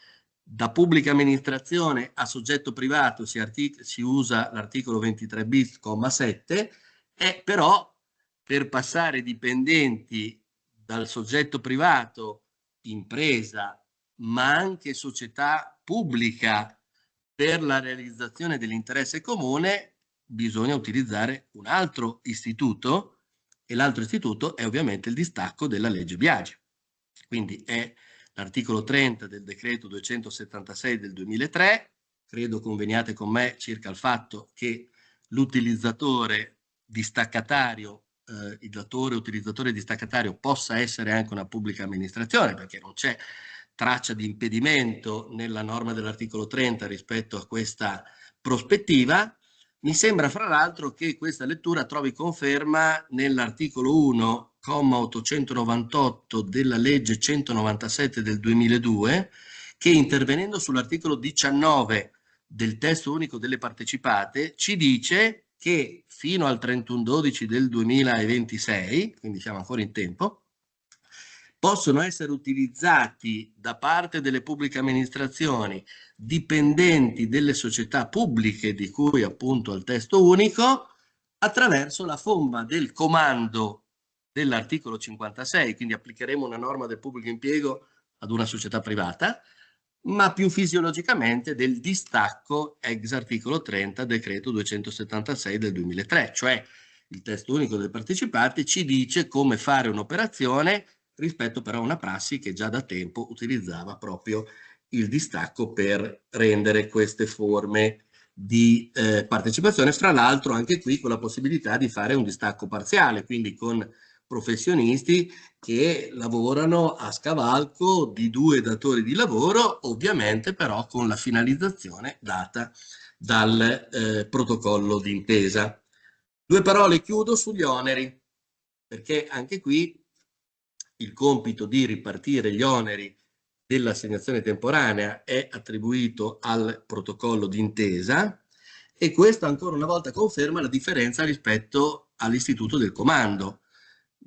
da pubblica amministrazione a soggetto privato si usa l'articolo 23 bis, comma 7, però per passare dipendenti dal soggetto privato, impresa, ma anche società pubblica per la realizzazione dell'interesse comune, bisogna utilizzare un altro istituto, e l'altro istituto è ovviamente il distacco della legge Biagi. Quindi è l'articolo 30 del decreto 276 del 2003. Credo conveniate con me circa il fatto che l'utilizzatore distaccatario, il datore utilizzatore distaccatario, possa essere anche una pubblica amministrazione, perché non c'è traccia di impedimento nella norma dell'articolo 30 rispetto a questa prospettiva. Mi sembra fra l'altro che questa lettura trovi conferma nell'articolo 1, comma 898 della legge 197 del 2002, che intervenendo sull'articolo 19 del testo unico delle partecipate ci dice che fino al 31/12 del 2026, quindi siamo ancora in tempo, possono essere utilizzati da parte delle pubbliche amministrazioni dipendenti delle società pubbliche di cui appunto al testo unico attraverso la forma del comando dell'articolo 56, quindi applicheremo una norma del pubblico impiego ad una società privata, ma più fisiologicamente del distacco ex articolo 30 decreto 276 del 2003, cioè il testo unico delle partecipate ci dice come fare un'operazione rispetto però a una prassi che già da tempo utilizzava proprio il distacco per rendere queste forme di partecipazione, fra l'altro anche qui con la possibilità di fare un distacco parziale, quindi con professionisti che lavorano a scavalco di 2 datori di lavoro, ovviamente però con la finalizzazione data dal protocollo d'intesa. 2 parole, chiudo, sugli oneri, perché anche qui il compito di ripartire gli oneri dell'assegnazione temporanea è attribuito al protocollo d'intesa, e questo ancora una volta conferma la differenza rispetto all'istituto del comando.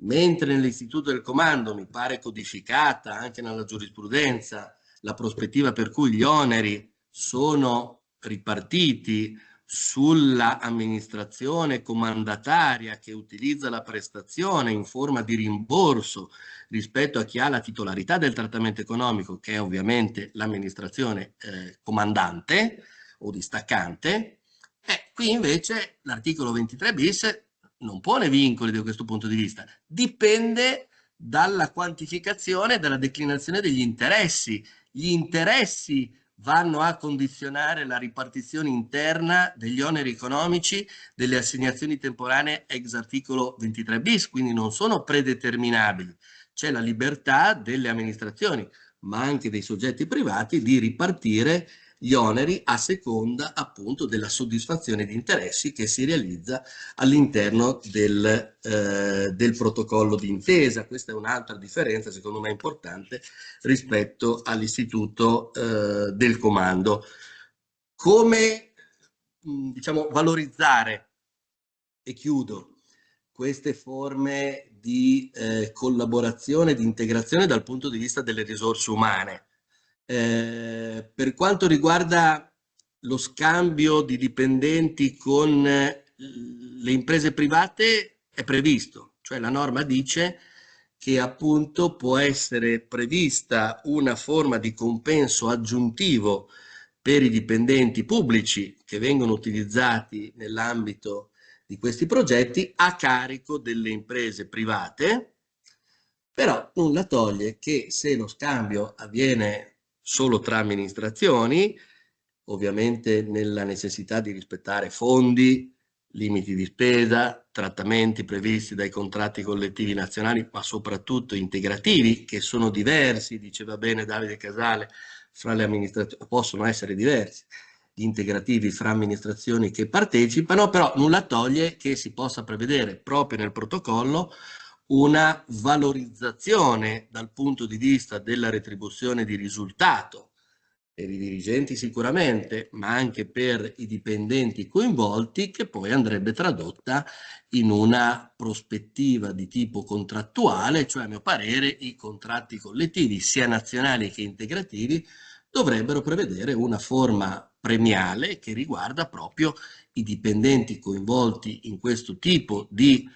Mentre nell'istituto del comando mi pare codificata anche nella giurisprudenza la prospettiva per cui gli oneri sono ripartiti sulla amministrazione comandataria che utilizza la prestazione in forma di rimborso rispetto a chi ha la titolarità del trattamento economico, che è ovviamente l'amministrazione comandante o distaccante, qui invece l'articolo 23 bis non pone vincoli da questo punto di vista, dipende dalla quantificazione e dalla declinazione degli interessi. Gli interessi vanno a condizionare la ripartizione interna degli oneri economici delle assegnazioni temporanee ex articolo 23 bis, quindi non sono predeterminabili. C'è la libertà delle amministrazioni, ma anche dei soggetti privati, di ripartire gli oneri a seconda appunto della soddisfazione di interessi che si realizza all'interno del protocollo d'intesa. Questa è un'altra differenza secondo me importante rispetto all'istituto del comando. Come diciamo valorizzare, e chiudo, queste forme di collaborazione, di integrazione dal punto di vista delle risorse umane? Per quanto riguarda lo scambio di dipendenti con le imprese private è previsto, cioè la norma dice che appunto può essere prevista una forma di compenso aggiuntivo per i dipendenti pubblici che vengono utilizzati nell'ambito di questi progetti a carico delle imprese private, però nulla toglie che se lo scambio avviene solo tra amministrazioni, ovviamente nella necessità di rispettare fondi, limiti di spesa, trattamenti previsti dai contratti collettivi nazionali, ma soprattutto integrativi, che sono diversi, diceva bene Davide Casale, fra le amministrazioni, possono essere diversi, gli integrativi fra amministrazioni che partecipano, però nulla toglie che si possa prevedere proprio nel protocollo una valorizzazione dal punto di vista della retribuzione di risultato per i dirigenti sicuramente, ma anche per i dipendenti coinvolti, che poi andrebbe tradotta in una prospettiva di tipo contrattuale, cioè a mio parere i contratti collettivi, sia nazionali che integrativi, dovrebbero prevedere una forma premiale che riguarda proprio i dipendenti coinvolti in questo tipo di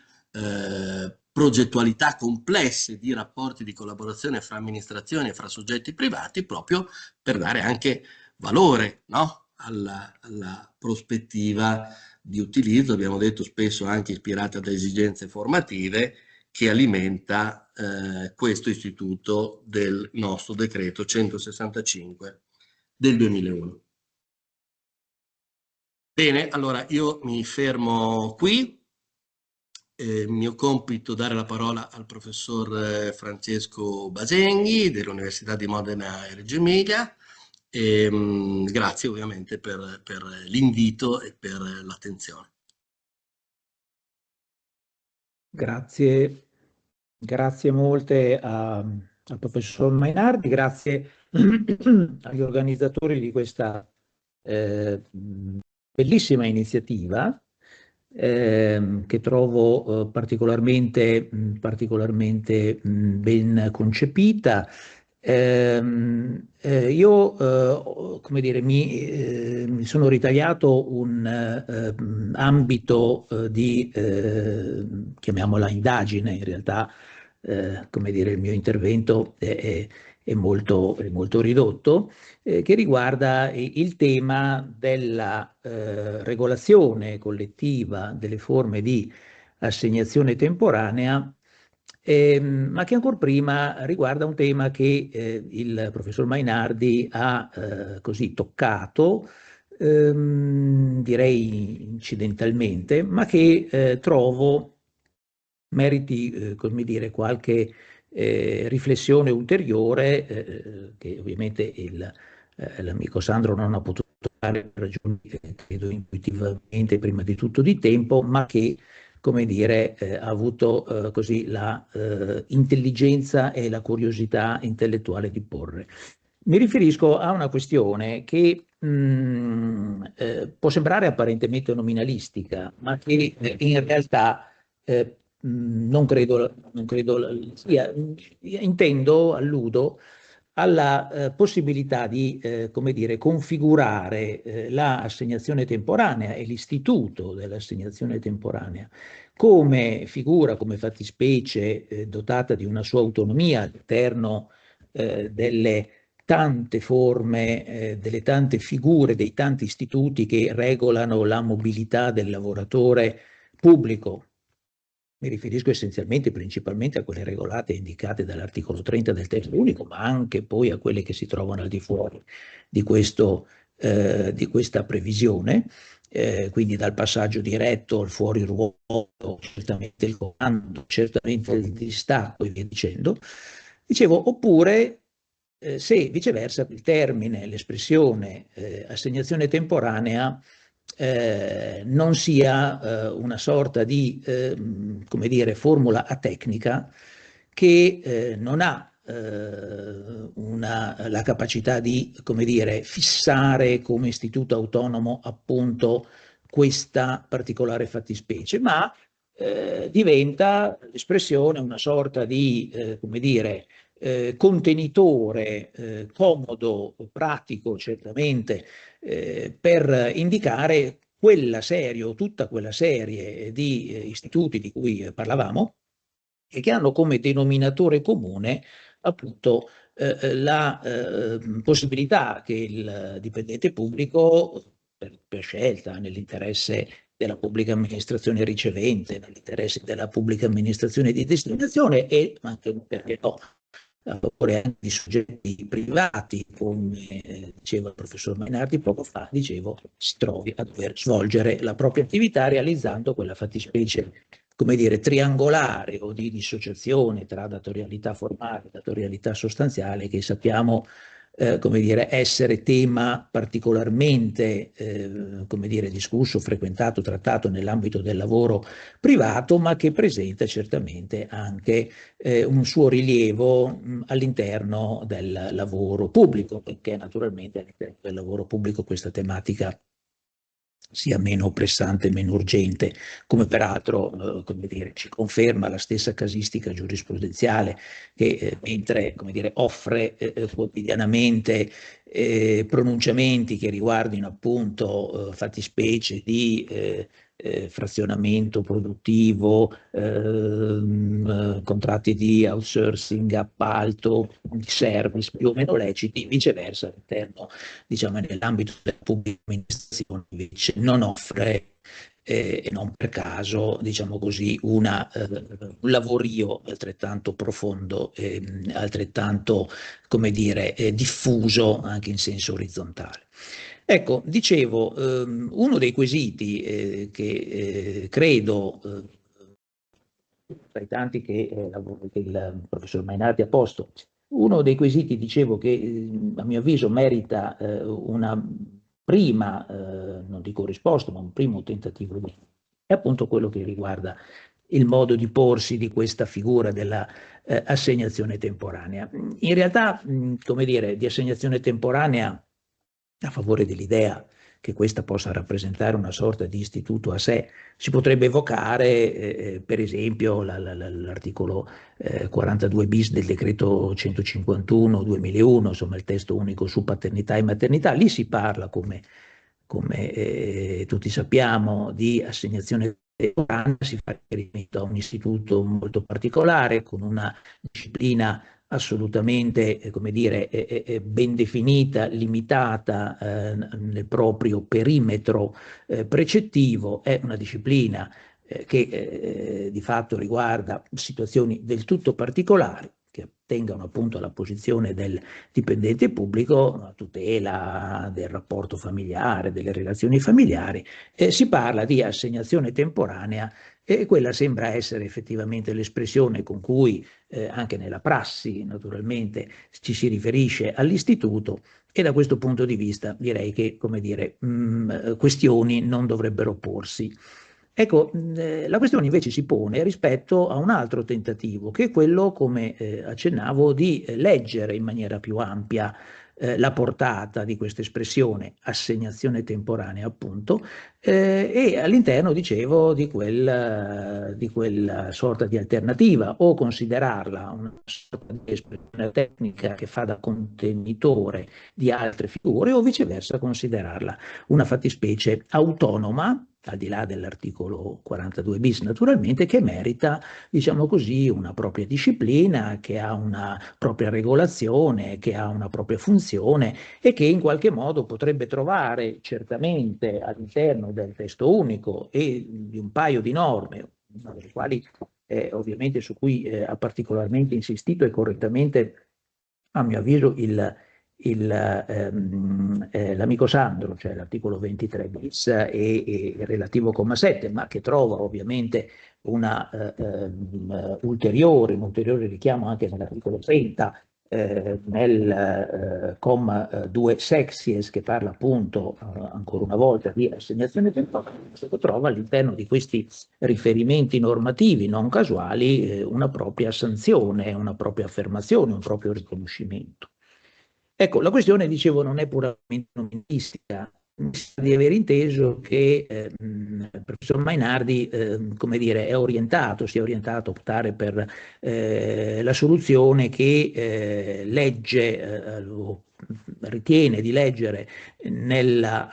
progettualità complesse di rapporti di collaborazione fra amministrazioni e fra soggetti privati, proprio per dare anche valore, no? alla prospettiva di utilizzo, abbiamo detto spesso anche ispirata da esigenze formative, che alimenta questo istituto del nostro decreto 165 del 2001. Bene, allora io mi fermo qui. Mio compito è dare la parola al professor Francesco Basenghi dell'Università di Modena e Reggio Emilia. Grazie ovviamente per l'invito e per l'attenzione. Grazie molte al professor Mainardi, grazie agli organizzatori di questa bellissima iniziativa che trovo particolarmente ben concepita. Io, come dire, mi sono ritagliato un ambito di, chiamiamola indagine, in realtà, come dire, il mio intervento è molto ridotto, che riguarda il tema della regolazione collettiva delle forme di assegnazione temporanea, ma che ancor prima riguarda un tema che il professor Mainardi ha così toccato, direi incidentalmente, ma che trovo meriti, come dire, qualche riflessione ulteriore, che ovviamente l'amico Sandro non ha potuto fare per ragioni, credo intuitivamente, prima di tutto di tempo, ma che, come dire, ha avuto così la intelligenza e la curiosità intellettuale di porre. Mi riferisco a una questione che può sembrare apparentemente nominalistica, ma che in realtà non credo sia. Alludo alla possibilità di, come dire, configurare l'assegnazione temporanea e l'istituto dell'assegnazione temporanea come figura, come fattispecie dotata di una sua autonomia all'interno delle tante forme, delle tante figure, dei tanti istituti che regolano la mobilità del lavoratore pubblico. Mi riferisco essenzialmente, principalmente a quelle regolate e indicate dall'articolo 30 del testo unico, ma anche poi a quelle che si trovano al di fuori di questa previsione, quindi dal passaggio diretto al fuori ruolo, certamente il comando, certamente il distacco e via dicendo. Dicevo, oppure se viceversa il termine, l'espressione assegnazione temporanea non sia una sorta di, come dire, formula atecnica che non ha la capacità di, come dire, fissare come istituto autonomo appunto questa particolare fattispecie, ma diventa l'espressione una sorta di, come dire, contenitore comodo, pratico certamente, per indicare quella serie o tutta quella serie di istituti di cui parlavamo e che hanno come denominatore comune appunto la possibilità che il dipendente pubblico, per scelta, nell'interesse della pubblica amministrazione ricevente, nell'interesse della pubblica amministrazione di destinazione e anche, perché no, a favore anche di soggetti privati, come diceva il professor Mainardi poco fa, dicevo, si trovi a dover svolgere la propria attività realizzando quella fattispecie, come dire, triangolare o di dissociazione tra datorialità formale e datorialità sostanziale, che sappiamo come dire, essere tema particolarmente come dire, discusso, frequentato, trattato nell'ambito del lavoro privato, ma che presenta certamente anche un suo rilievo all'interno del lavoro pubblico, perché naturalmente all'interno del lavoro pubblico questa tematica sia meno pressante, meno urgente, come peraltro come dire, ci conferma la stessa casistica giurisprudenziale che mentre come dire, offre quotidianamente pronunciamenti che riguardino appunto fattispecie di frazionamento produttivo, contratti di outsourcing, appalto, di service più o meno leciti, viceversa all'interno, diciamo, nell'ambito della pubblica amministrazione invece non offre e non per caso, diciamo così, un lavorio altrettanto profondo e altrettanto, come dire, diffuso anche in senso orizzontale. Ecco, dicevo, uno dei quesiti che credo, tra i tanti che il professor Mainardi ha posto, uno dei quesiti, dicevo, che a mio avviso merita una prima, non dico risposta, ma un primo tentativo, è appunto quello che riguarda il modo di porsi di questa figura della assegnazione temporanea. In realtà, come dire, di assegnazione temporanea a favore dell'idea che questa possa rappresentare una sorta di istituto a sé, si potrebbe evocare per esempio l'articolo 42 bis del decreto 151/2001, insomma il testo unico su paternità e maternità. Lì si parla, come tutti sappiamo, di assegnazione temporanea, si fa riferimento a un istituto molto particolare, con una disciplina assolutamente, come dire, ben definita, limitata nel proprio perimetro precettivo. È una disciplina che di fatto riguarda situazioni del tutto particolari, che attengono appunto alla posizione del dipendente pubblico, a tutela del rapporto familiare, delle relazioni familiari. Si parla di assegnazione temporanea e quella sembra essere effettivamente l'espressione con cui anche nella prassi naturalmente ci si riferisce all'istituto, e da questo punto di vista direi che, come dire, questioni non dovrebbero porsi. Ecco, la questione invece si pone rispetto a un altro tentativo, che è quello, come accennavo, di leggere in maniera più ampia la portata di questa espressione, assegnazione temporanea appunto, e all'interno, dicevo, di quella sorta di alternativa, o considerarla una sorta di espressione tecnica che fa da contenitore di altre figure, o viceversa considerarla una fattispecie autonoma, al di là dell'articolo 42 bis naturalmente, che merita, diciamo così, una propria disciplina, che ha una propria regolazione, che ha una propria funzione e che in qualche modo potrebbe trovare certamente all'interno del testo unico e di un paio di norme, una delle quali ovviamente su cui ha particolarmente insistito e correttamente, a mio avviso, l'amico Sandro, cioè l'articolo 23 bis e il relativo comma 7, ma che trova ovviamente un ulteriore richiamo anche nell'articolo 30, nel comma 2 sexies, che parla appunto ancora una volta di assegnazione temporanea, trova all'interno di questi riferimenti normativi non casuali una propria sanzione, una propria affermazione, un proprio riconoscimento. Ecco, la questione, dicevo, non è puramente nominalistica. Mi sa di aver inteso che il professor Mainardi, come dire, si è orientato a optare per la soluzione che legge, ritiene di leggere nella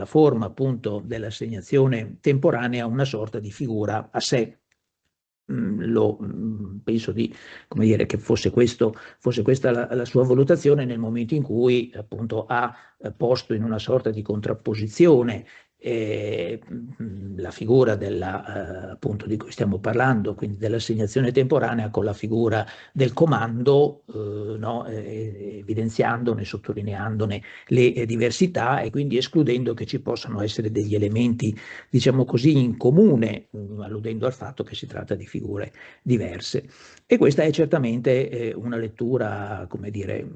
forma appunto dell'assegnazione temporanea una sorta di figura a sé. Penso come dire, che fosse questa la sua valutazione nel momento in cui appunto ha posto in una sorta di contrapposizione la figura appunto di cui stiamo parlando, quindi dell'assegnazione temporanea, con la figura del comando, no? Evidenziandone, sottolineandone le diversità e quindi escludendo che ci possano essere degli elementi, diciamo così, in comune, alludendo al fatto che si tratta di figure diverse. E questa è certamente una lettura, come dire,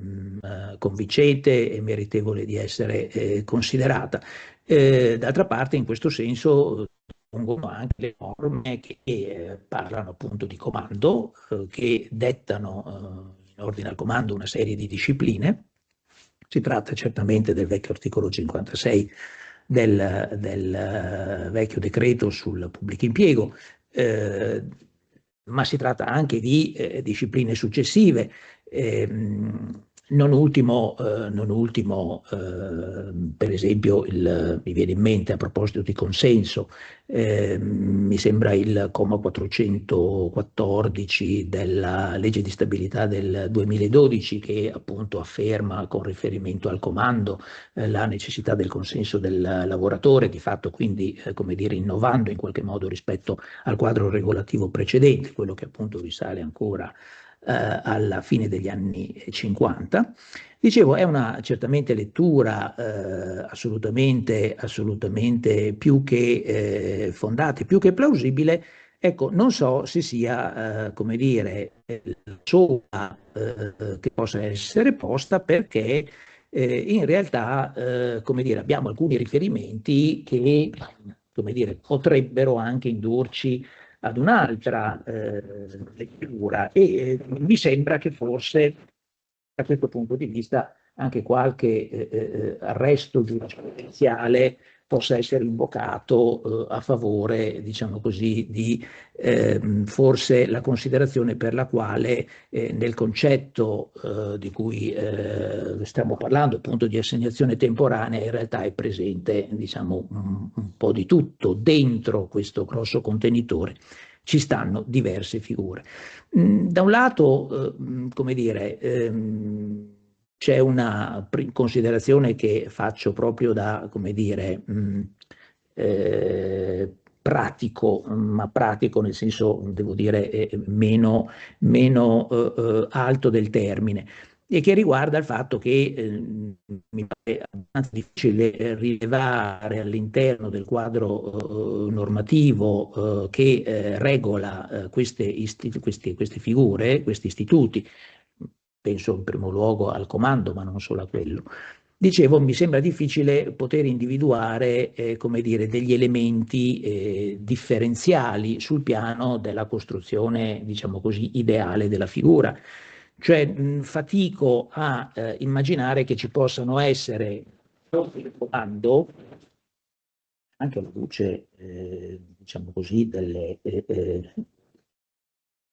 convincente e meritevole di essere considerata. D'altra parte, in questo senso, pongono anche le norme che parlano appunto di comando, che dettano in ordine al comando una serie di discipline. Si tratta certamente del vecchio articolo 56 del vecchio decreto sul pubblico impiego, ma si tratta anche di discipline successive. Non ultimo, per esempio, mi viene in mente, a proposito di consenso, mi sembra il comma 414 della legge di stabilità del 2012, che appunto afferma, con riferimento al comando, la necessità del consenso del lavoratore, di fatto quindi, come dire, innovando in qualche modo rispetto al quadro regolativo precedente, quello che appunto risale ancora alla fine degli anni 50. Dicevo, è una certamente lettura assolutamente più che fondata, più che plausibile. Ecco, non so se sia, come dire, la sola che possa essere posta, perché in realtà, come dire, abbiamo alcuni riferimenti che, come dire, potrebbero anche indurci ad un'altra lettura, e mi sembra che forse da questo punto di vista anche qualche arresto giurisprudenziale possa essere invocato a favore, diciamo così, di forse la considerazione per la quale nel concetto di cui stiamo parlando, appunto di assegnazione temporanea, in realtà è presente, diciamo, un po' di tutto. Dentro questo grosso contenitore ci stanno diverse figure. Da un lato, come dire, c'è una considerazione che faccio proprio da, come dire, pratico, ma pratico nel senso, devo dire, meno alto del termine, e che riguarda il fatto che mi pare abbastanza difficile rilevare all'interno del quadro normativo che regola queste figure, questi istituti. Penso in primo luogo al comando, ma non solo a quello. Dicevo, mi sembra difficile poter individuare, come dire, degli elementi differenziali sul piano della costruzione, diciamo così, ideale della figura. Cioè, fatico a immaginare che ci possano essere il comando, anche alla luce, diciamo così, del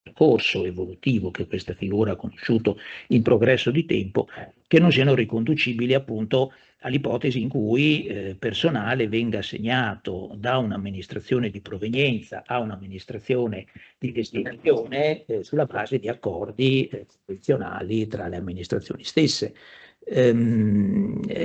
percorso evolutivo che questa figura ha conosciuto in progresso di tempo, che non siano riconducibili appunto all'ipotesi in cui personale venga assegnato da un'amministrazione di provenienza a un'amministrazione di destinazione sulla base di accordi convenzionali tra le amministrazioni stesse.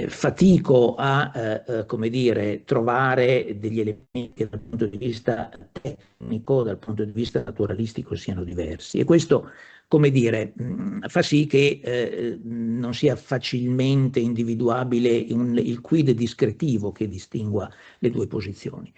Fatico a come dire, trovare degli elementi dal punto di vista tecnico, dal punto di vista naturalistico, siano diversi, e questo, come dire, fa sì che non sia facilmente individuabile il quid discretivo che distingua le due posizioni.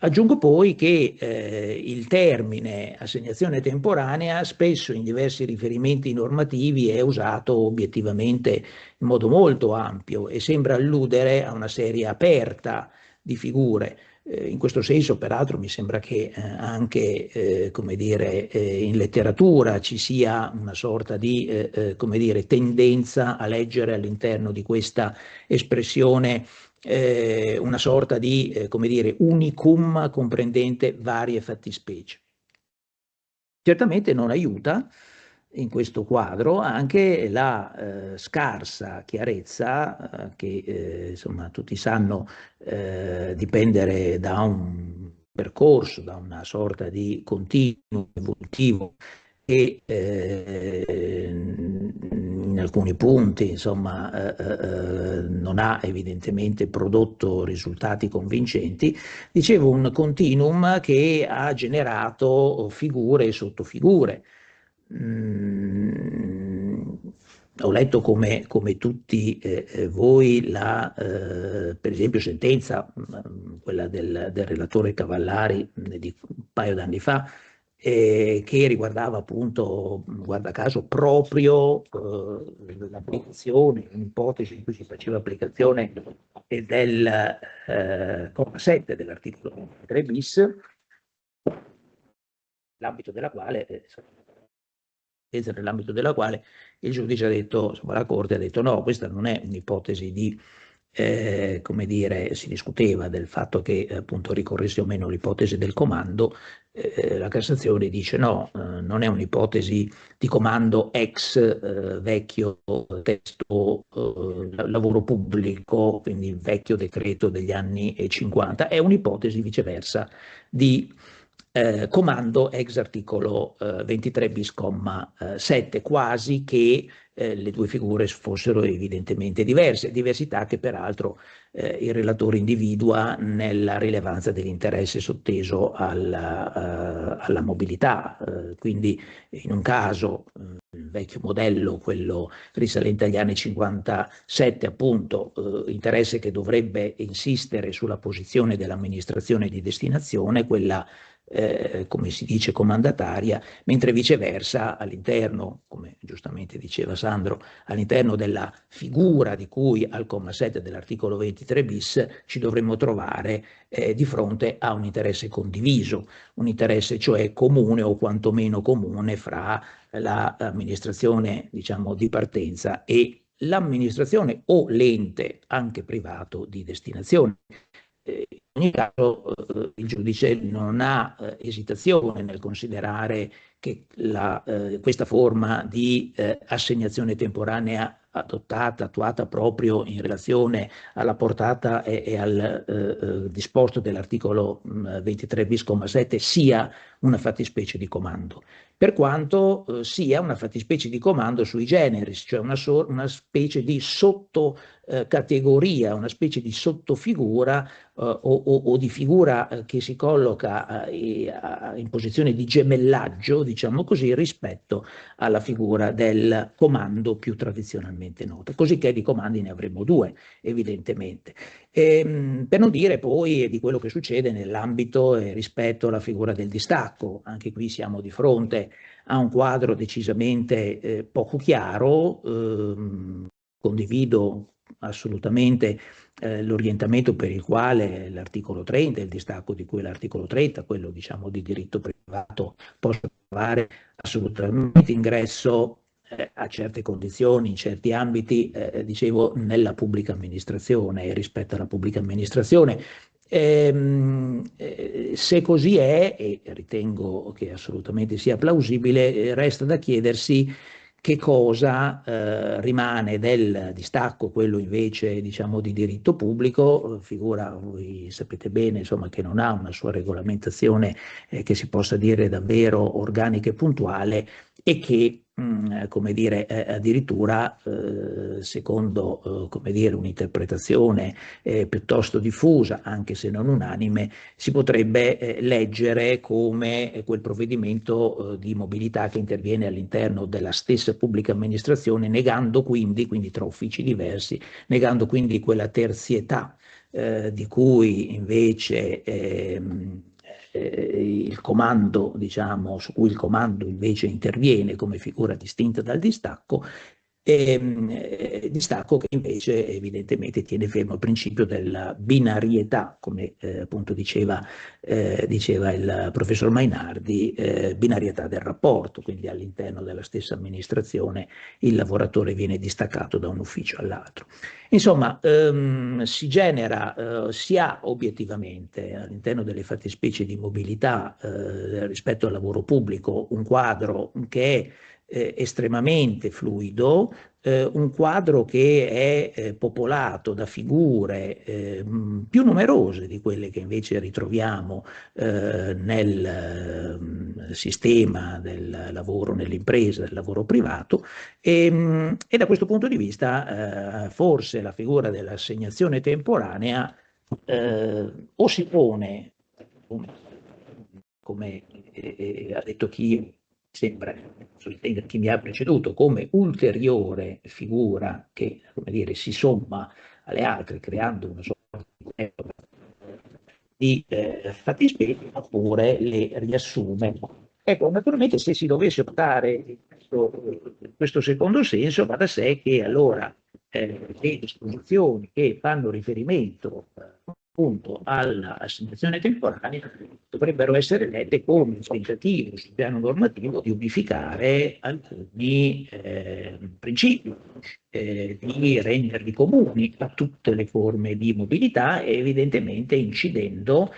Aggiungo poi che il termine assegnazione temporanea spesso in diversi riferimenti normativi è usato obiettivamente in modo molto ampio e sembra alludere a una serie aperta di figure. In questo senso, peraltro, mi sembra che anche come dire, in letteratura ci sia una sorta di come dire, tendenza a leggere all'interno di questa espressione una sorta di come dire, unicum comprendente varie fattispecie. Certamente non aiuta in questo quadro anche la scarsa chiarezza che insomma tutti sanno dipendere da un percorso, da una sorta di continuo evolutivo che in alcuni punti, insomma, non ha evidentemente prodotto risultati convincenti. Dicevo, un continuum che ha generato figure e sottofigure. Ho letto come tutti voi la, per esempio, sentenza, quella del relatore Cavallari di un paio d'anni fa, che riguardava appunto, guarda caso, proprio l'applicazione, un'ipotesi in cui si faceva applicazione del comma 7 dell'articolo 3 bis, nell'ambito della quale il giudice ha detto, insomma, la Corte ha detto no, questa non è un'ipotesi di, come dire, si discuteva del fatto che appunto ricorresse o meno l'ipotesi del comando, la Cassazione dice no, non è un'ipotesi di comando ex vecchio testo lavoro pubblico, quindi vecchio decreto degli anni 50, è un'ipotesi viceversa di comando ex articolo 23 bis comma 7, quasi che le due figure fossero evidentemente diverse, diversità che peraltro il relatore individua nella rilevanza dell'interesse sotteso alla mobilità. Quindi in un caso il vecchio modello, quello risalente agli anni 57, appunto, interesse che dovrebbe insistere sulla posizione dell'amministrazione di destinazione, quella come si dice comandataria, mentre viceversa all'interno, come giustamente diceva Sandro, all'interno della figura di cui al comma 7 dell'articolo 23 bis ci dovremmo trovare di fronte a un interesse condiviso, un interesse cioè comune o quantomeno comune fra l'amministrazione, diciamo, di partenza e l'amministrazione o l'ente anche privato di destinazione. In ogni caso il giudice non ha esitazione nel considerare che questa forma di assegnazione temporanea attuata proprio in relazione alla portata e al disposto dell'articolo 23 bis, 7 sia una fattispecie di comando, per quanto sia una fattispecie di comando sui generis, cioè una specie di sottocategoria, una specie di sottofigura o di figura che si colloca in posizione di gemellaggio, diciamo così, rispetto alla figura del comando più tradizionalmente nota. Cosicché di comandi ne avremo due, evidentemente. Per non dire poi di quello che succede nell'ambito e rispetto alla figura del distacco. Anche qui siamo di fronte a un quadro decisamente poco chiaro. Condivido assolutamente l'orientamento per il quale l'articolo 30, il distacco di cui l'articolo 30, quello diciamo di diritto privato, possa trovare assolutamente ingresso a certe condizioni, in certi ambiti, dicevo, nella pubblica amministrazione e rispetto alla pubblica amministrazione. Se così è, e ritengo che assolutamente sia plausibile, resta da chiedersi che cosa rimane del distacco, quello invece diciamo di diritto pubblico, figura, voi sapete bene, insomma, che non ha una sua regolamentazione che si possa dire davvero organica e puntuale, e che come dire, addirittura secondo come dire, un'interpretazione piuttosto diffusa, anche se non unanime, si potrebbe leggere come quel provvedimento di mobilità che interviene all'interno della stessa pubblica amministrazione, negando quindi tra uffici diversi, negando quindi quella terzietà di cui invece il comando, diciamo, su cui il comando invece interviene come figura distinta dal distacco, distacco che invece evidentemente tiene fermo il principio della binarietà, come appunto diceva il professor Mainardi, binarietà del rapporto, quindi all'interno della stessa amministrazione il lavoratore viene distaccato da un ufficio all'altro. Insomma, si genera, si ha obiettivamente all'interno delle fattispecie di mobilità rispetto al lavoro pubblico un quadro che è estremamente fluido, un quadro che è popolato da figure più numerose di quelle che invece ritroviamo sistema del lavoro nell'impresa, del lavoro privato, e da questo punto di vista forse la figura dell'assegnazione temporanea o si pone, come ha detto chi sembra sostenere chi mi ha preceduto, come ulteriore figura che, come dire, si somma alle altre creando una sorta di fattispecie, oppure le riassume. Ecco, naturalmente se si dovesse optare in questo secondo senso, va da sé che allora le disposizioni che fanno riferimento appunto all'assegnazione temporanea dovrebbero essere lette come un tentativo sul piano normativo di unificare alcuni principi, di renderli comuni a tutte le forme di mobilità e evidentemente incidendo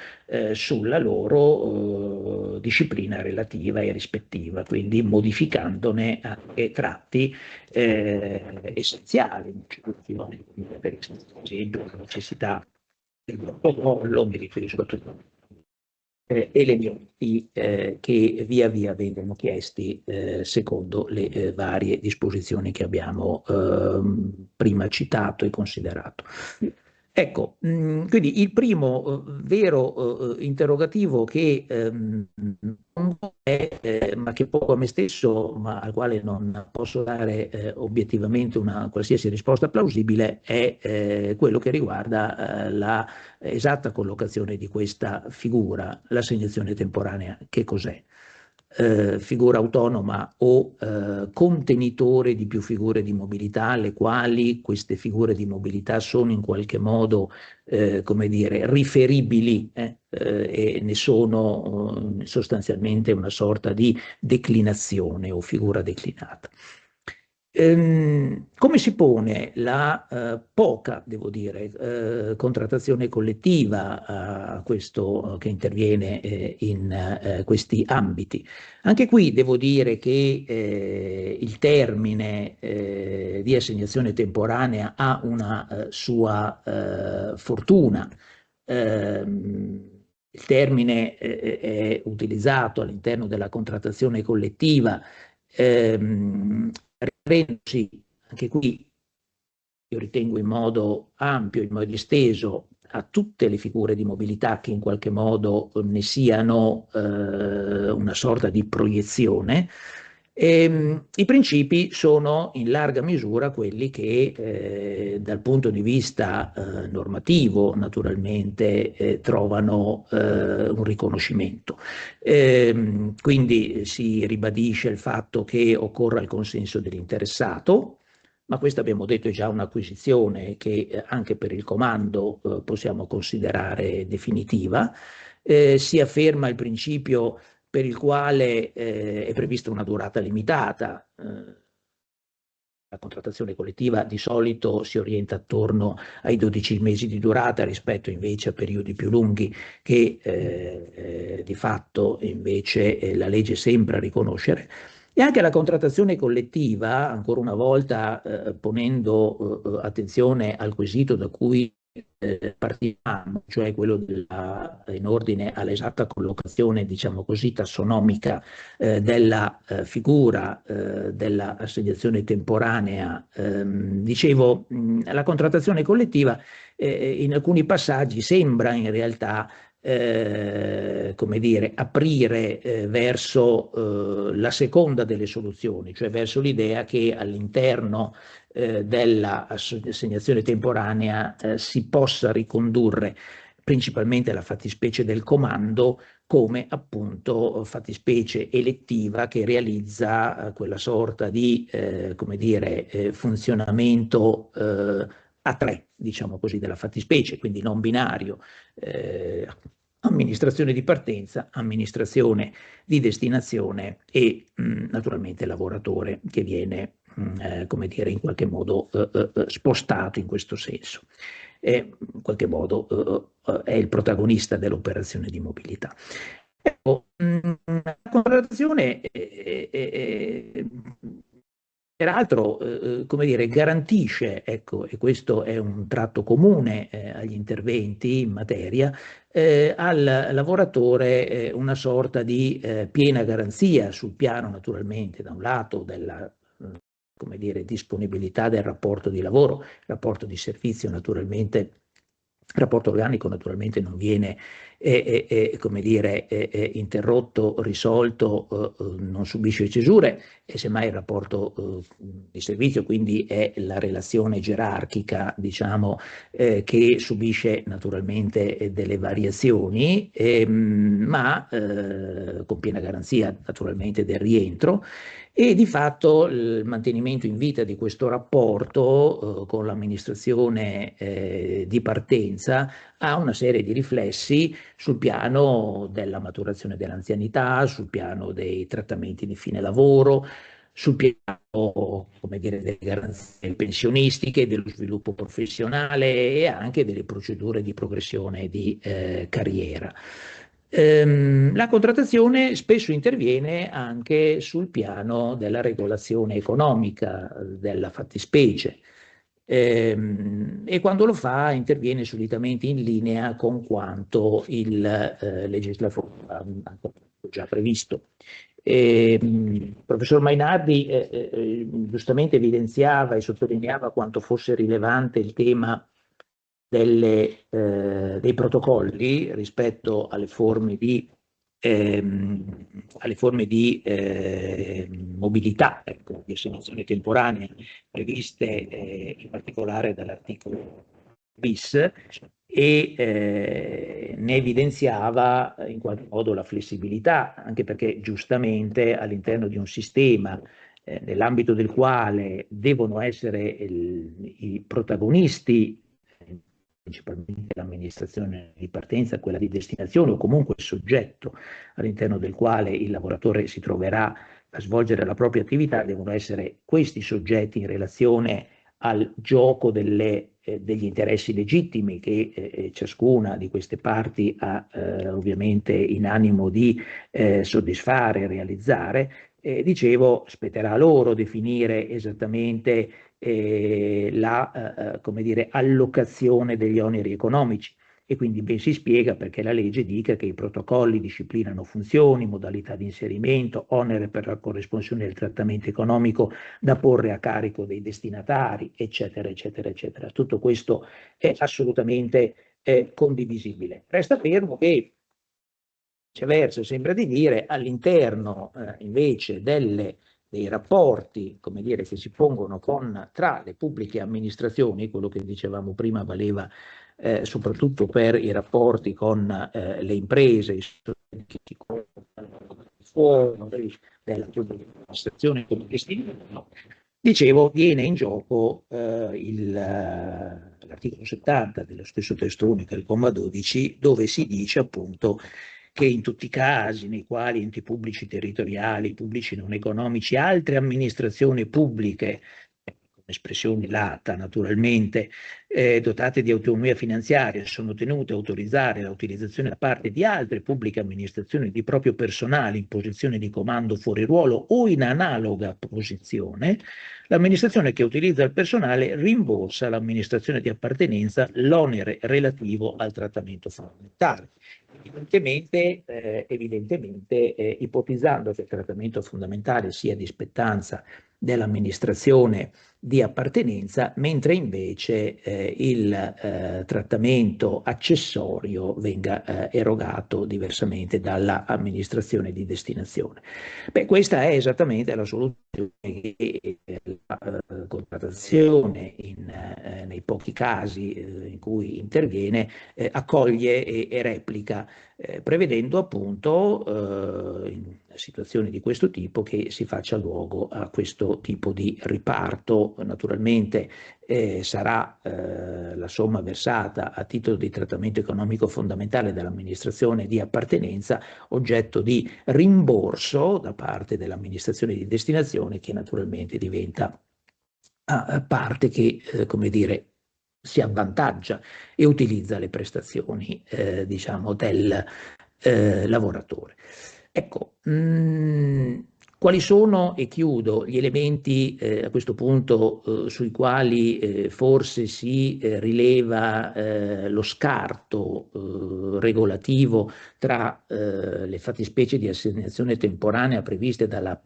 sulla loro disciplina relativa e rispettiva, quindi modificandone anche tratti essenziali, per esempio la necessità del protocollo, mi riferisco a tutti elementi che via via vengono chiesti secondo le varie disposizioni che abbiamo prima citato e considerato. Ecco, quindi il primo vero interrogativo che è, ma che pongo a me stesso, ma al quale non posso dare obiettivamente una qualsiasi risposta plausibile, è quello che riguarda la esatta collocazione di questa figura, l'assegnazione temporanea. Che cos'è? Figura autonoma o contenitore di più figure di mobilità, alle quali queste figure di mobilità sono in qualche modo, come dire, riferibili e ne sono sostanzialmente una sorta di declinazione o figura declinata. Come si pone la poca, devo dire, contrattazione collettiva a questo che interviene in questi ambiti? Anche qui devo dire che il termine di assegnazione temporanea ha una sua fortuna. Il termine è utilizzato all'interno della contrattazione collettiva riferendosi anche qui, io ritengo in modo ampio, in modo esteso, a tutte le figure di mobilità che in qualche modo ne siano una sorta di proiezione. I principi sono in larga misura quelli che dal punto di vista normativo naturalmente trovano un riconoscimento. Quindi si ribadisce il fatto che occorra il consenso dell'interessato, ma questo abbiamo detto è già un'acquisizione che anche per il comando possiamo considerare definitiva. Si afferma il principio per il quale è prevista una durata limitata. La contrattazione collettiva di solito si orienta attorno ai 12 mesi di durata rispetto invece a periodi più lunghi che di fatto invece la legge sembra riconoscere. E anche la contrattazione collettiva, ancora una volta ponendo attenzione al quesito da cui partiamo, cioè quello in ordine all'esatta collocazione, diciamo così, tassonomica della figura dell'assegnazione temporanea. Dicevo, la contrattazione collettiva in alcuni passaggi sembra in realtà come dire, aprire verso la seconda delle soluzioni, cioè verso l'idea che all'interno dell'assegnazione temporanea si possa ricondurre principalmente la fattispecie del comando come appunto fattispecie elettiva che realizza quella sorta di come dire, funzionamento a tre, diciamo così, della fattispecie, quindi non binario, amministrazione di partenza, amministrazione di destinazione e naturalmente lavoratore che viene come dire, in qualche modo spostato in questo senso. In qualche modo è il protagonista dell'operazione di mobilità. Ecco, la contrattazione peraltro, come dire, garantisce, ecco, e questo è un tratto comune agli interventi in materia, al lavoratore una sorta di piena garanzia sul piano, naturalmente, da un lato della come dire, disponibilità del rapporto di lavoro, il rapporto di servizio naturalmente, il rapporto organico naturalmente non viene come dire, interrotto, risolto, non subisce cesure, e semmai il rapporto di servizio quindi è la relazione gerarchica, diciamo, che subisce naturalmente delle variazioni, ma con piena garanzia naturalmente del rientro, e di fatto il mantenimento in vita di questo rapporto con l'amministrazione di partenza ha una serie di riflessi sul piano della maturazione dell'anzianità, sul piano dei trattamenti di fine lavoro, sul piano, come dire, delle garanzie pensionistiche, dello sviluppo professionale e anche delle procedure di progressione di carriera. La contrattazione spesso interviene anche sul piano della regolazione economica della fattispecie, e quando lo fa interviene solitamente in linea con quanto il legislatore ha già previsto. Il professor Mainardi giustamente evidenziava e sottolineava quanto fosse rilevante il tema dei protocolli rispetto alle forme di mobilità, ecco, di assegnazione temporanea previste in particolare dall'articolo bis, e ne evidenziava in qualche modo la flessibilità, anche perché giustamente all'interno di un sistema nell'ambito del quale devono essere i protagonisti, principalmente l'amministrazione di partenza, quella di destinazione, o comunque il soggetto all'interno del quale il lavoratore si troverà a svolgere la propria attività, devono essere questi soggetti in relazione al gioco degli interessi legittimi che ciascuna di queste parti ha ovviamente in animo di soddisfare e realizzare. Dicevo, spetterà a loro definire esattamente la come dire, allocazione degli oneri economici, e quindi ben si spiega perché la legge dica che i protocolli disciplinano funzioni, modalità di inserimento, onere per la corresponsione del trattamento economico da porre a carico dei destinatari, eccetera, eccetera, eccetera. Tutto questo è assolutamente condivisibile. Resta fermo che, viceversa, sembra di dire, all'interno invece dei rapporti, come dire, che si pongono tra le pubbliche amministrazioni, quello che dicevamo prima valeva soprattutto per i rapporti con le imprese, i soggetti che si comprano fuori della pubblica amministrazione come destinazione. Dicevo, viene in gioco l'articolo 70 dello stesso testo unico, il comma 12, dove si dice appunto che in tutti i casi nei quali enti pubblici territoriali, pubblici non economici, altre amministrazioni pubbliche, con espressione lata naturalmente, dotate di autonomia finanziaria, sono tenute a autorizzare l'utilizzazione da parte di altre pubbliche amministrazioni di proprio personale in posizione di comando fuori ruolo o in analoga posizione, l'amministrazione che utilizza il personale rimborsa all'amministrazione di appartenenza l'onere relativo al trattamento fondamentale. Evidentemente ipotizzando che il trattamento fondamentale sia di spettanza dell'amministrazione di appartenenza, mentre invece il trattamento accessorio venga erogato diversamente dall'amministrazione di destinazione. Beh, questa è esattamente la soluzione che la contrattazione nei pochi casi in cui interviene accoglie e replica, prevedendo appunto in situazioni di questo tipo che si faccia luogo a questo tipo di riparto. Naturalmente sarà la somma versata a titolo di trattamento economico fondamentale dall'amministrazione di appartenenza oggetto di rimborso da parte dell'amministrazione di destinazione, che naturalmente diventa parte che, come dire, si avvantaggia e utilizza le prestazioni diciamo del lavoratore. Ecco, Quali sono, e chiudo, gli elementi a questo punto sui quali forse si rileva lo scarto regolativo tra le fattispecie di assegnazione temporanea previste dalla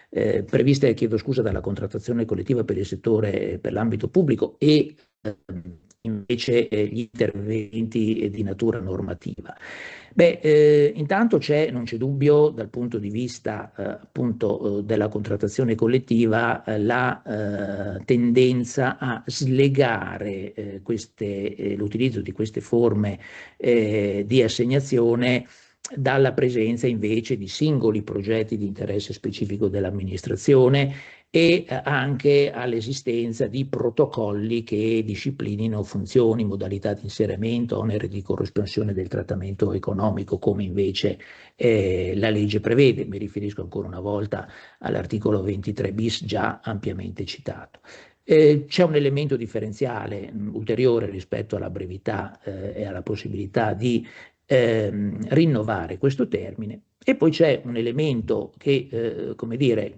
dalla contrattazione collettiva per il settore, per l'ambito pubblico e invece gli interventi di natura normativa? Beh, intanto non c'è dubbio dal punto di vista appunto della contrattazione collettiva la tendenza a slegare l'utilizzo di queste forme di assegnazione dalla presenza invece di singoli progetti di interesse specifico dell'amministrazione e anche all'esistenza di protocolli che disciplinino funzioni, modalità di inserimento, oneri di corresponsione del trattamento economico, come invece la legge prevede. Mi riferisco ancora una volta all'articolo 23 bis già ampiamente citato. C'è un elemento differenziale ulteriore rispetto alla brevità e alla possibilità di rinnovare questo termine, e poi c'è un elemento che, come dire,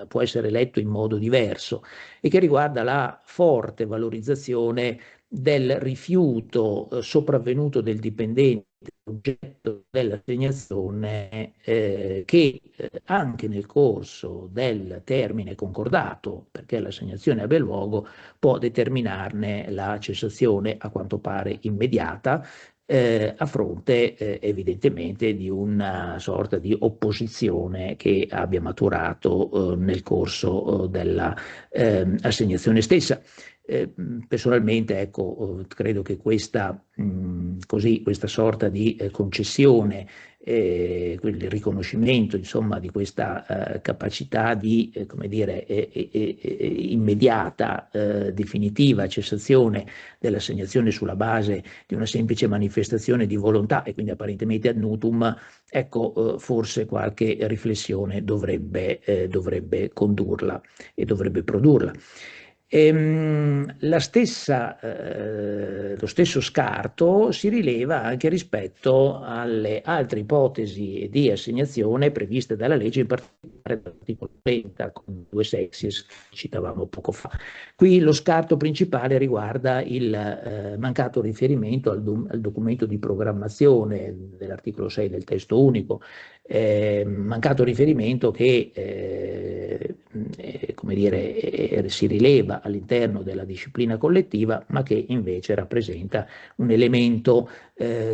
può essere letto in modo diverso e che riguarda la forte valorizzazione del rifiuto sopravvenuto del dipendente oggetto dell'assegnazione che anche nel corso del termine concordato perché l'assegnazione abbia luogo può determinarne la cessazione a quanto pare immediata a fronte evidentemente di una sorta di opposizione che abbia maturato nel corso della assegnazione stessa. Personalmente, ecco, credo che questa sorta di concessione, il riconoscimento, insomma, di questa capacità di, come dire, immediata, definitiva cessazione dell'assegnazione sulla base di una semplice manifestazione di volontà e quindi apparentemente ad nutum, ecco, forse qualche riflessione dovrebbe condurla e dovrebbe produrla. Lo stesso scarto si rileva anche rispetto alle altre ipotesi di assegnazione previste dalla legge, in particolare dall'articolo 30 con 2 sexes che citavamo poco fa. Qui lo scarto principale riguarda il mancato riferimento al documento di programmazione dell'articolo 6 del testo unico, mancato riferimento che come dire, si rileva all'interno della disciplina collettiva, ma che invece rappresenta un elemento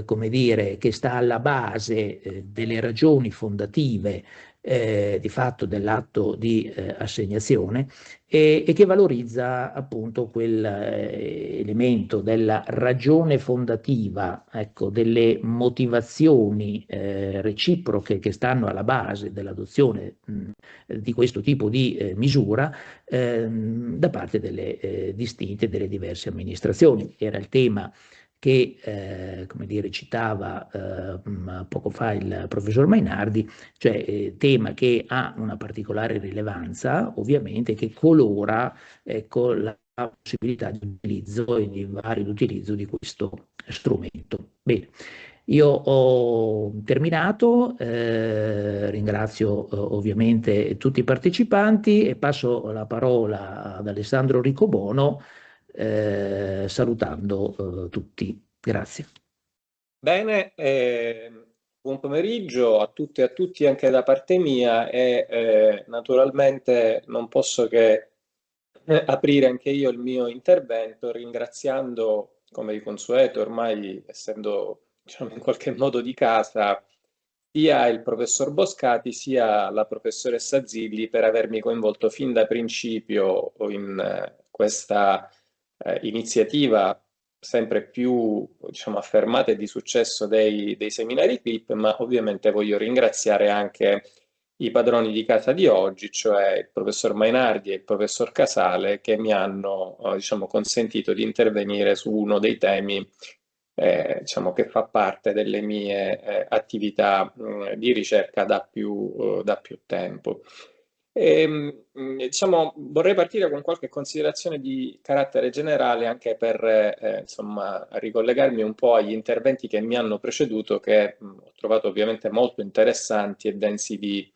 come dire, che sta alla base delle ragioni fondative di fatto dell'atto di assegnazione e che valorizza appunto quell'elemento della ragione fondativa, ecco, delle motivazioni reciproche che stanno alla base dell'adozione di questo tipo di misura da parte delle distinte, delle diverse amministrazioni. Era il tema che come dire, citava poco fa il professor Mainardi, cioè tema che ha una particolare rilevanza, ovviamente, che colora ecco, la possibilità di utilizzo e di valido utilizzo di questo strumento. Bene. Io ho terminato, ringrazio ovviamente tutti i partecipanti e passo la parola ad Alessandro Riccobono salutando tutti. Grazie. Bene, buon pomeriggio a tutte e a tutti anche da parte mia e naturalmente non posso che aprire anche io il mio intervento ringraziando, come di consueto, ormai essendo diciamo, in qualche modo di casa, sia il professor Boscati sia la professoressa Zilli per avermi coinvolto fin da principio in questa iniziativa sempre più diciamo, affermata e di successo dei seminari CLIP, ma ovviamente voglio ringraziare anche i padroni di casa di oggi, cioè il professor Mainardi e il professor Casale, che mi hanno diciamo, consentito di intervenire su uno dei temi diciamo, che fa parte delle mie attività di ricerca da più tempo. Diciamo, vorrei partire con qualche considerazione di carattere generale anche per insomma, ricollegarmi un po' agli interventi che mi hanno preceduto, che ho trovato ovviamente molto interessanti e densi di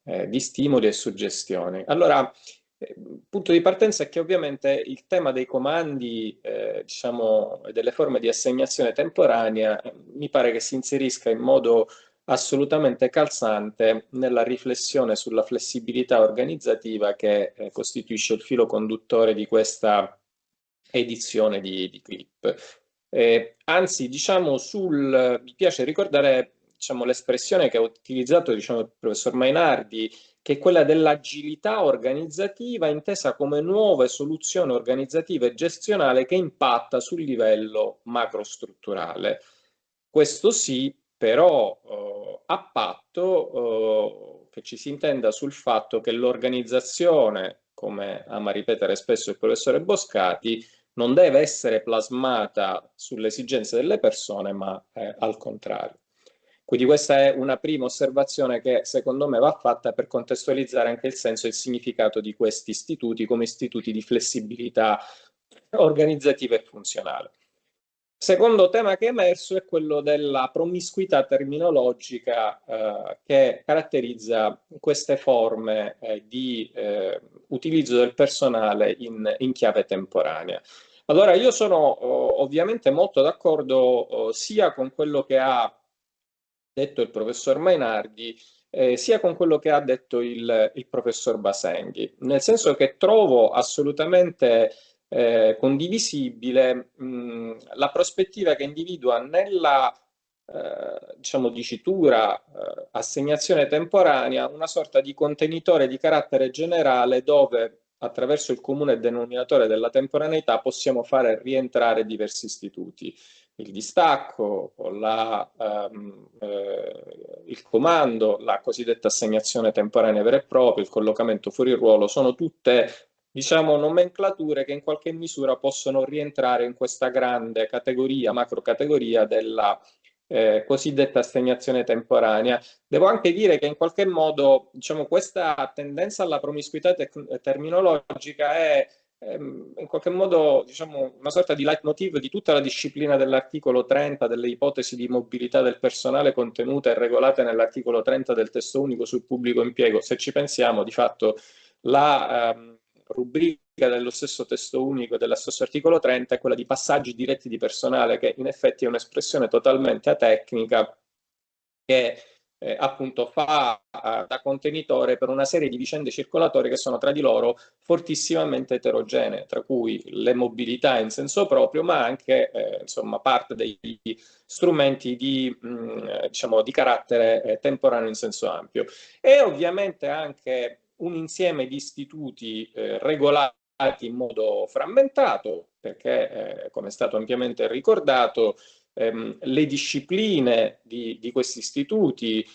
di stimoli e suggestioni. Allora, il punto di partenza è che ovviamente il tema dei comandi, diciamo, e delle forme di assegnazione temporanea mi pare che si inserisca in modo assolutamente calzante nella riflessione sulla flessibilità organizzativa che costituisce il filo conduttore di questa edizione di Clip. Anzi, diciamo, mi piace ricordare, diciamo, l'espressione che ha utilizzato, diciamo, il professor Mainardi, che è quella dell'agilità organizzativa intesa come nuove soluzioni organizzative e gestionale che impatta sul livello macrostrutturale. Questo sì, però a patto che ci si intenda sul fatto che l'organizzazione, come ama ripetere spesso il professore Boscati, non deve essere plasmata sulle esigenze delle persone, ma al contrario. Quindi questa è una prima osservazione che secondo me va fatta per contestualizzare anche il senso e il significato di questi istituti come istituti di flessibilità organizzativa e funzionale. Secondo tema che è emerso è quello della promiscuità terminologica che caratterizza queste forme di utilizzo del personale in chiave temporanea. Allora, io sono ovviamente molto d'accordo sia con quello che ha detto il professor Mainardi, sia con quello che ha detto il professor Basenghi, nel senso che trovo assolutamente condivisibile la prospettiva che individua nella diciamo, dicitura, assegnazione temporanea, una sorta di contenitore di carattere generale dove attraverso il comune denominatore della temporaneità possiamo fare rientrare diversi istituti. Il distacco, il comando, la cosiddetta assegnazione temporanea vera e propria, il collocamento fuori ruolo, sono tutte, diciamo, nomenclature che in qualche misura possono rientrare in questa grande categoria, macrocategoria della cosiddetta assegnazione temporanea. Devo anche dire che in qualche modo, diciamo, questa tendenza alla promiscuità terminologica è in qualche modo, diciamo, una sorta di leitmotiv di tutta la disciplina dell'articolo 30 delle ipotesi di mobilità del personale contenute e regolate nell'articolo 30 del testo unico sul pubblico impiego. Se ci pensiamo, di fatto la rubrica dello stesso testo unico e dello stesso articolo 30 è quella di passaggi diretti di personale, che in effetti è un'espressione totalmente atecnica che appunto fa da contenitore per una serie di vicende circolatorie che sono tra di loro fortissimamente eterogenee, tra cui le mobilità in senso proprio, ma anche insomma, parte degli strumenti diciamo, di carattere temporaneo in senso ampio. E ovviamente anche un insieme di istituti regolati in modo frammentato, perché come è stato ampiamente ricordato, le discipline di questi istituti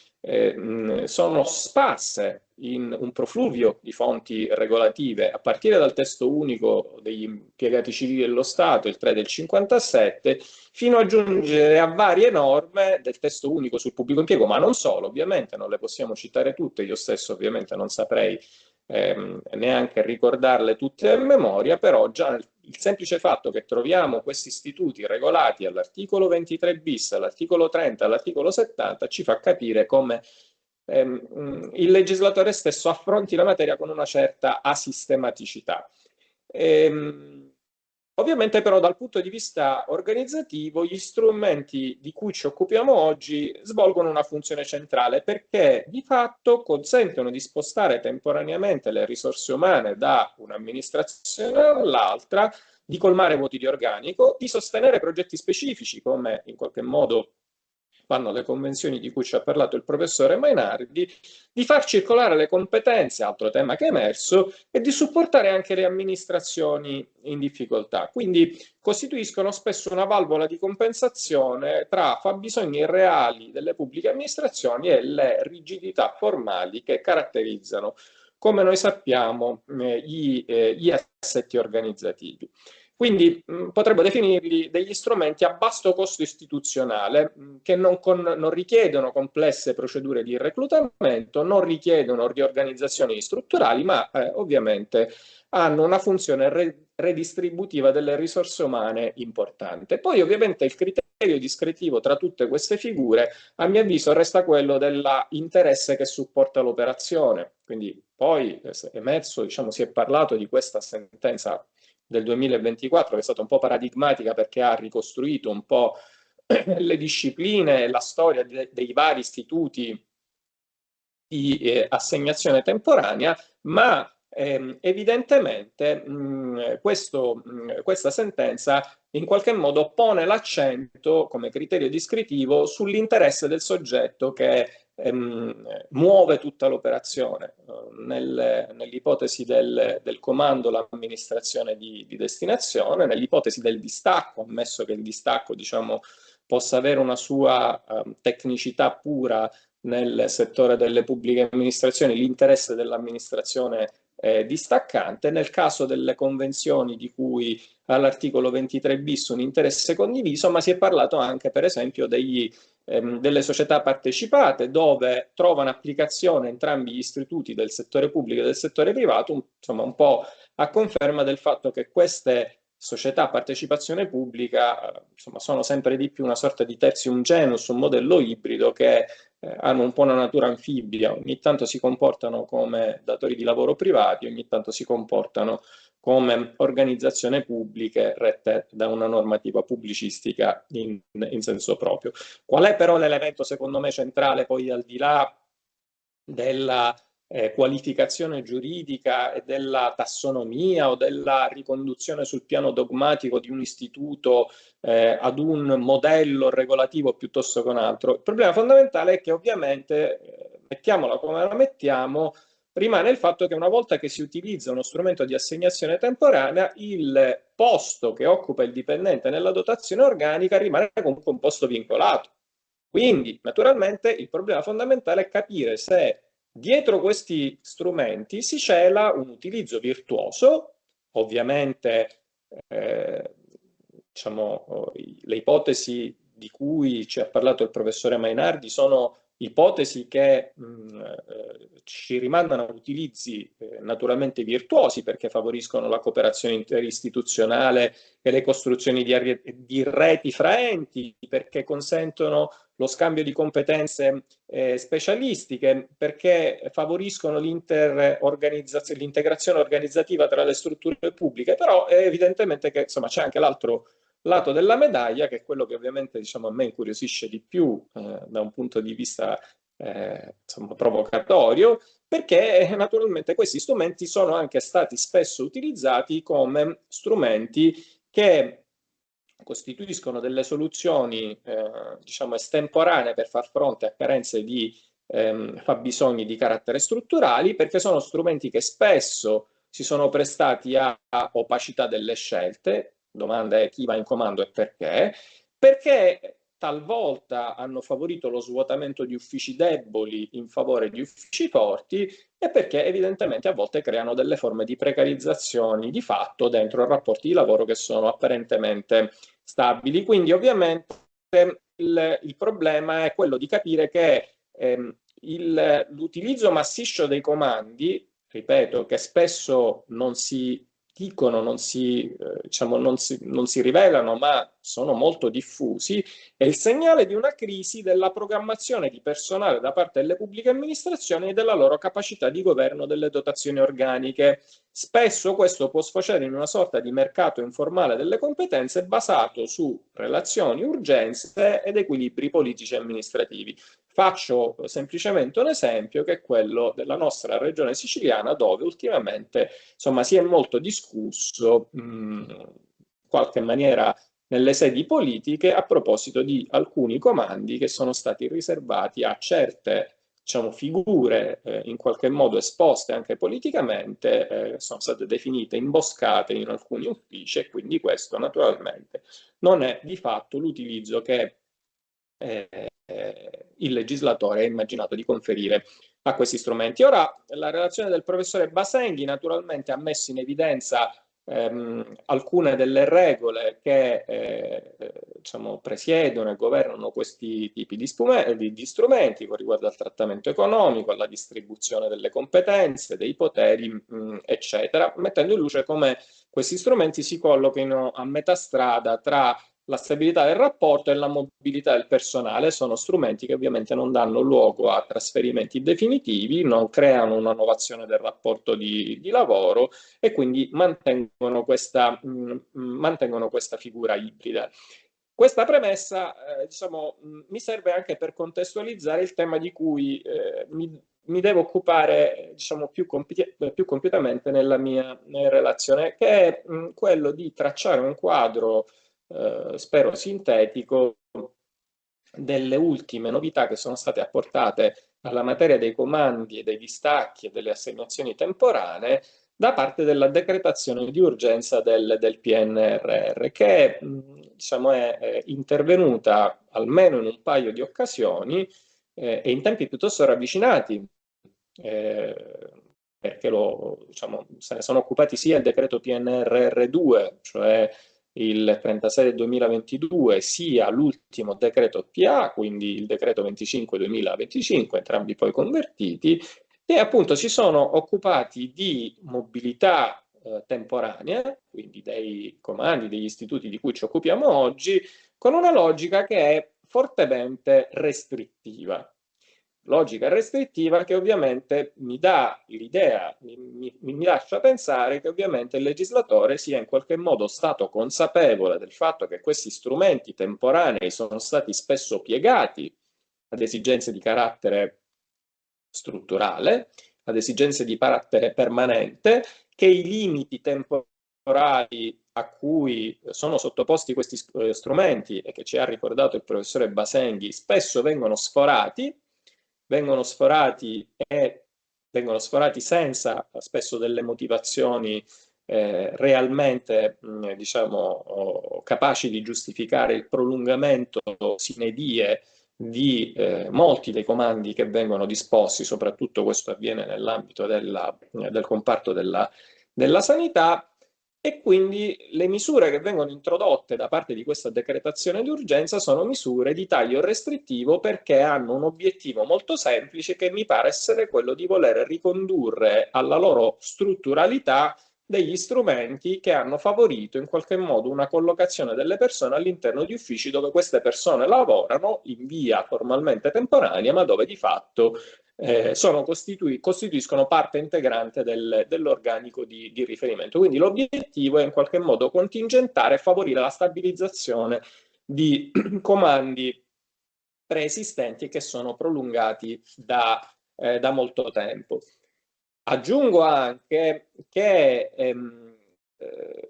sono sparse in un profluvio di fonti regolative, a partire dal testo unico degli impiegati civili dello Stato, il 3 del 57, fino a giungere a varie norme del testo unico sul pubblico impiego, ma non solo, ovviamente, non le possiamo citare tutte, io stesso ovviamente non saprei neanche ricordarle tutte a memoria, però già il semplice fatto che troviamo questi istituti regolati all'articolo 23 bis, all'articolo 30, all'articolo 70 ci fa capire come il legislatore stesso affronti la materia con una certa asistematicità. Ovviamente però dal punto di vista organizzativo gli strumenti di cui ci occupiamo oggi svolgono una funzione centrale perché di fatto consentono di spostare temporaneamente le risorse umane da un'amministrazione all'altra, di colmare vuoti di organico, di sostenere progetti specifici come in qualche modo fanno le convenzioni di cui ci ha parlato il professore Mainardi, di far circolare le competenze, altro tema che è emerso, e di supportare anche le amministrazioni in difficoltà. Quindi costituiscono spesso una valvola di compensazione tra fabbisogni reali delle pubbliche amministrazioni e le rigidità formali che caratterizzano, come noi sappiamo, gli assetti organizzativi. Quindi potremmo definirli degli strumenti a basso costo istituzionale che non richiedono complesse procedure di reclutamento, non richiedono riorganizzazioni strutturali, ma ovviamente hanno una funzione redistributiva delle risorse umane importante. Poi ovviamente il criterio discretivo tra tutte queste figure, a mio avviso, resta quello dell'interesse che supporta l'operazione. Quindi poi è emerso, diciamo, si è parlato di questa sentenza del 2024 che è stata un po' paradigmatica perché ha ricostruito un po' le discipline e la storia dei vari istituti di assegnazione temporanea, ma evidentemente questa sentenza in qualche modo pone l'accento come criterio descrittivo sull'interesse del soggetto che muove tutta l'operazione. Nell'ipotesi del comando, l'amministrazione di destinazione, nell'ipotesi del distacco, ammesso che il distacco, diciamo, possa avere una sua tecnicità pura nel settore delle pubbliche amministrazioni, l'interesse dell'amministrazione distaccante. Nel caso delle convenzioni di cui all'articolo 23 bis un interesse condiviso, ma si è parlato anche per esempio delle società partecipate, dove trovano applicazione entrambi gli istituti del settore pubblico e del settore privato, insomma un po' a conferma del fatto che queste società a partecipazione pubblica insomma, sono sempre di più una sorta di tertium genus, un modello ibrido che hanno un po' una natura anfibia, ogni tanto si comportano come datori di lavoro privati, ogni tanto si comportano come organizzazioni pubbliche rette da una normativa pubblicistica in senso proprio. Qual è però l'elemento secondo me centrale poi al di là della qualificazione giuridica e della tassonomia o della riconduzione sul piano dogmatico di un istituto ad un modello regolativo piuttosto che un altro? Il problema fondamentale è che ovviamente, mettiamola come la mettiamo, rimane il fatto che una volta che si utilizza uno strumento di assegnazione temporanea, il posto che occupa il dipendente nella dotazione organica rimane comunque un posto vincolato. Quindi, naturalmente, il problema fondamentale è capire se dietro questi strumenti si cela un utilizzo virtuoso. Ovviamente, diciamo, le ipotesi di cui ci ha parlato il professore Mainardi sono ipotesi che ci rimandano a utilizzi naturalmente virtuosi perché favoriscono la cooperazione interistituzionale e le costruzioni di reti fra enti, perché consentono lo scambio di competenze specialistiche, perché favoriscono l'integrazione organizzativa tra le strutture pubbliche, però è evidentemente che insomma c'è anche l'altro lato della medaglia, che è quello che ovviamente diciamo, a me incuriosisce di più da un punto di vista insomma, provocatorio, perché naturalmente questi strumenti sono anche stati spesso utilizzati come strumenti che costituiscono delle soluzioni diciamo estemporanee per far fronte a carenze di fabbisogni di carattere strutturali, perché sono strumenti che spesso si sono prestati a opacità delle scelte. Domanda è chi va in comando e perché talvolta hanno favorito lo svuotamento di uffici deboli in favore di uffici forti e perché evidentemente a volte creano delle forme di precarizzazioni di fatto dentro rapporti di lavoro che sono apparentemente stabili. Quindi ovviamente il problema è quello di capire che l'utilizzo massiccio dei comandi, ripeto, che spesso non si dicono, non si rivelano, ma sono molto diffusi, è il segnale di una crisi della programmazione di personale da parte delle pubbliche amministrazioni e della loro capacità di governo delle dotazioni organiche. Spesso questo può sfociare in una sorta di mercato informale delle competenze basato su relazioni, urgenze ed equilibri politici e amministrativi. Faccio semplicemente un esempio che è quello della nostra regione siciliana, dove ultimamente insomma, si è molto discusso in qualche maniera nelle sedi politiche a proposito di alcuni comandi che sono stati riservati a certe diciamo, figure in qualche modo esposte anche politicamente, sono state definite imboscate in alcuni uffici e quindi questo naturalmente non è di fatto l'utilizzo che il legislatore ha immaginato di conferire a questi strumenti. Ora, la relazione del professore Basenghi naturalmente ha messo in evidenza alcune delle regole che diciamo, presiedono e governano questi tipi di strumenti con riguardo al trattamento economico, alla distribuzione delle competenze, dei poteri, eccetera, mettendo in luce come questi strumenti si collochino a metà strada tra la stabilità del rapporto e la mobilità del personale. Sono strumenti che ovviamente non danno luogo a trasferimenti definitivi, non creano una innovazione del rapporto di lavoro e quindi mantengono questa figura ibrida. Questa premessa diciamo, mi serve anche per contestualizzare il tema di cui mi devo occupare diciamo, più compiutamente nella mia relazione, che è quello di tracciare un quadro spero sintetico delle ultime novità che sono state apportate alla materia dei comandi e dei distacchi e delle assegnazioni temporanee da parte della decretazione di urgenza del PNRR, che diciamo, è intervenuta almeno in un paio di occasioni e in tempi piuttosto ravvicinati, perché diciamo, se ne sono occupati sia il decreto PNRR2, cioè il 36 del 2022, sia l'ultimo decreto PA, quindi il decreto 25-2025, entrambi poi convertiti, e appunto si sono occupati di mobilità temporanea, quindi dei comandi, degli istituti di cui ci occupiamo oggi, con una logica che è fortemente restrittiva. Logica restrittiva che ovviamente mi dà l'idea, mi lascia pensare che ovviamente il legislatore sia in qualche modo stato consapevole del fatto che questi strumenti temporanei sono stati spesso piegati ad esigenze di carattere strutturale, ad esigenze di carattere permanente, che i limiti temporali a cui sono sottoposti questi strumenti e che ci ha ricordato il professore Basenghi spesso vengono sforati senza spesso delle motivazioni realmente diciamo, capaci di giustificare il prolungamento sine die di molti dei comandi che vengono disposti, soprattutto questo avviene nell'ambito del comparto della sanità. E quindi le misure che vengono introdotte da parte di questa decretazione di urgenza sono misure di taglio restrittivo perché hanno un obiettivo molto semplice che mi pare essere quello di voler ricondurre alla loro strutturalità degli strumenti che hanno favorito in qualche modo una collocazione delle persone all'interno di uffici dove queste persone lavorano in via formalmente temporanea, ma dove di fatto costituiscono parte integrante dell'organico di riferimento. Quindi l'obiettivo è in qualche modo contingentare e favorire la stabilizzazione di comandi preesistenti che sono prolungati da molto tempo. Aggiungo anche che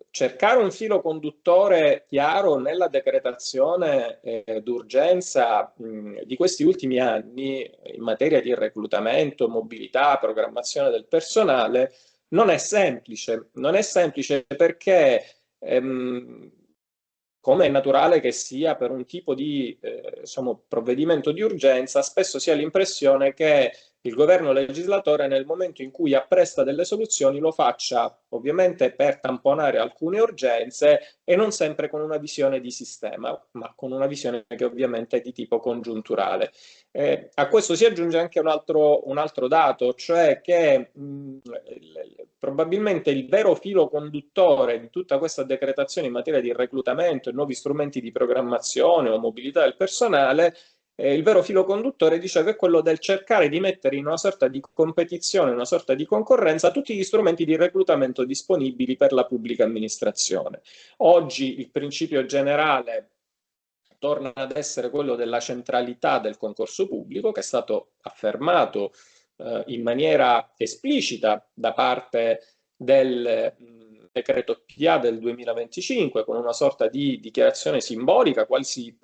cercare un filo conduttore chiaro nella decretazione d'urgenza di questi ultimi anni in materia di reclutamento, mobilità, programmazione del personale non è semplice perché come è naturale che sia per un tipo di diciamo, provvedimento di urgenza, spesso si ha l'impressione che il governo legislatore nel momento in cui appresta delle soluzioni lo faccia ovviamente per tamponare alcune urgenze e non sempre con una visione di sistema, ma con una visione che ovviamente è di tipo congiunturale. A questo si aggiunge anche un altro dato, cioè che probabilmente il vero filo conduttore di tutta questa decretazione in materia di reclutamento e nuovi strumenti di programmazione o mobilità del personale, il vero filo conduttore, dicevo, è quello del cercare di mettere in una sorta di competizione, una sorta di concorrenza tutti gli strumenti di reclutamento disponibili per la pubblica amministrazione. Oggi il principio generale torna ad essere quello della centralità del concorso pubblico, che è stato affermato in maniera esplicita da parte del decreto PA del 2025, con una sorta di dichiarazione simbolica, quasi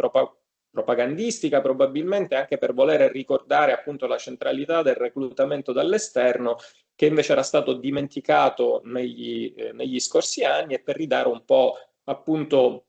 propagandistica, probabilmente anche per voler ricordare appunto la centralità del reclutamento dall'esterno, che invece era stato dimenticato negli scorsi anni, e per ridare un po' appunto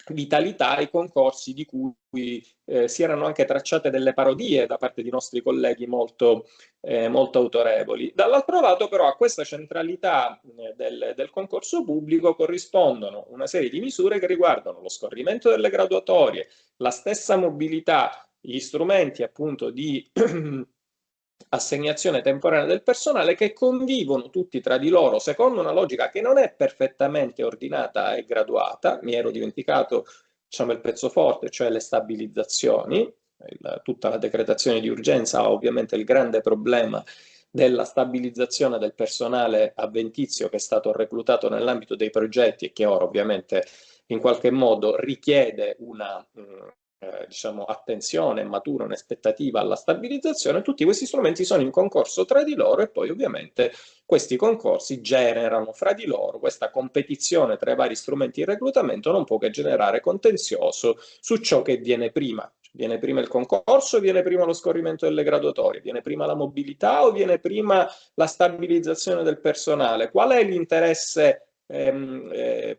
vitalità i concorsi di cui si erano anche tracciate delle parodie da parte di nostri colleghi molto autorevoli. Dall'altro lato però a questa centralità del concorso pubblico corrispondono una serie di misure che riguardano lo scorrimento delle graduatorie, la stessa mobilità, gli strumenti appunto di assegnazione temporanea del personale, che convivono tutti tra di loro secondo una logica che non è perfettamente ordinata e graduata. Mi ero dimenticato, diciamo, il pezzo forte, cioè le stabilizzazioni. Tutta la decretazione di urgenza ha ovviamente il grande problema della stabilizzazione del personale avventizio che è stato reclutato nell'ambito dei progetti e che ora ovviamente in qualche modo richiede una diciamo, attenzione matura, un'aspettativa alla stabilizzazione. Tutti questi strumenti sono in concorso tra di loro e poi ovviamente questi concorsi generano fra di loro questa competizione tra i vari strumenti di reclutamento, non può che generare contenzioso su ciò che viene prima. Viene prima il concorso, viene prima lo scorrimento delle graduatorie, viene prima la mobilità o viene prima la stabilizzazione del personale? Qual è l'interesse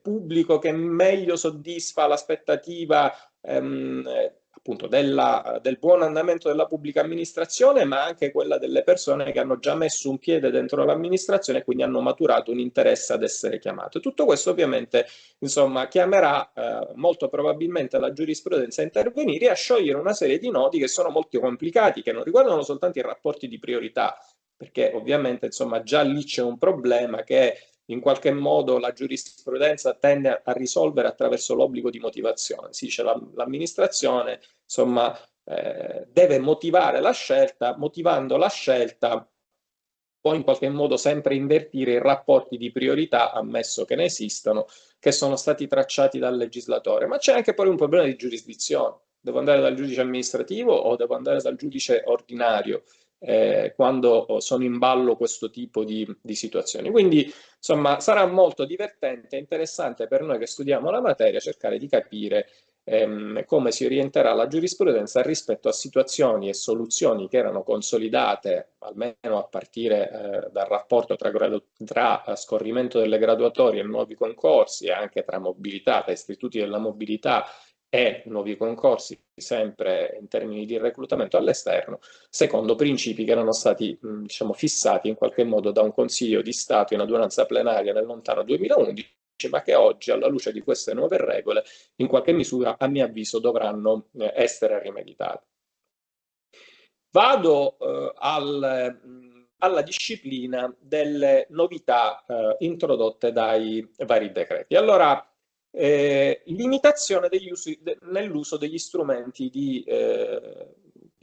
pubblico che meglio soddisfa l'aspettativa appunto del buon andamento della pubblica amministrazione, ma anche quella delle persone che hanno già messo un piede dentro l'amministrazione e quindi hanno maturato un interesse ad essere chiamate. Tutto questo ovviamente, insomma, chiamerà molto probabilmente la giurisprudenza a intervenire e a sciogliere una serie di nodi che sono molto complicati, che non riguardano soltanto i rapporti di priorità, perché ovviamente, insomma, già lì c'è un problema che in qualche modo la giurisprudenza tende a risolvere attraverso l'obbligo di motivazione. Si dice l'amministrazione, insomma, deve motivare la scelta, motivando la scelta può in qualche modo sempre invertire i rapporti di priorità, ammesso che ne esistano, che sono stati tracciati dal legislatore. Ma c'è anche poi un problema di giurisdizione. Devo andare dal giudice amministrativo o devo andare dal giudice ordinario? Quando sono in ballo questo tipo di situazioni. Quindi, insomma, sarà molto divertente e interessante per noi che studiamo la materia cercare di capire come si orienterà la giurisprudenza rispetto a situazioni e soluzioni che erano consolidate, almeno a partire dal rapporto tra scorrimento delle graduatorie e nuovi concorsi, e anche tra mobilità, tra istituti della mobilità e nuovi concorsi, sempre in termini di reclutamento all'esterno, secondo principi che erano stati diciamo, fissati in qualche modo da un Consiglio di Stato in adunanza plenaria nel lontano 2011, ma che oggi, alla luce di queste nuove regole, in qualche misura, a mio avviso, dovranno essere rimediate. Vado alla disciplina delle novità introdotte dai vari decreti. Allora, limitazione nell'uso degli strumenti di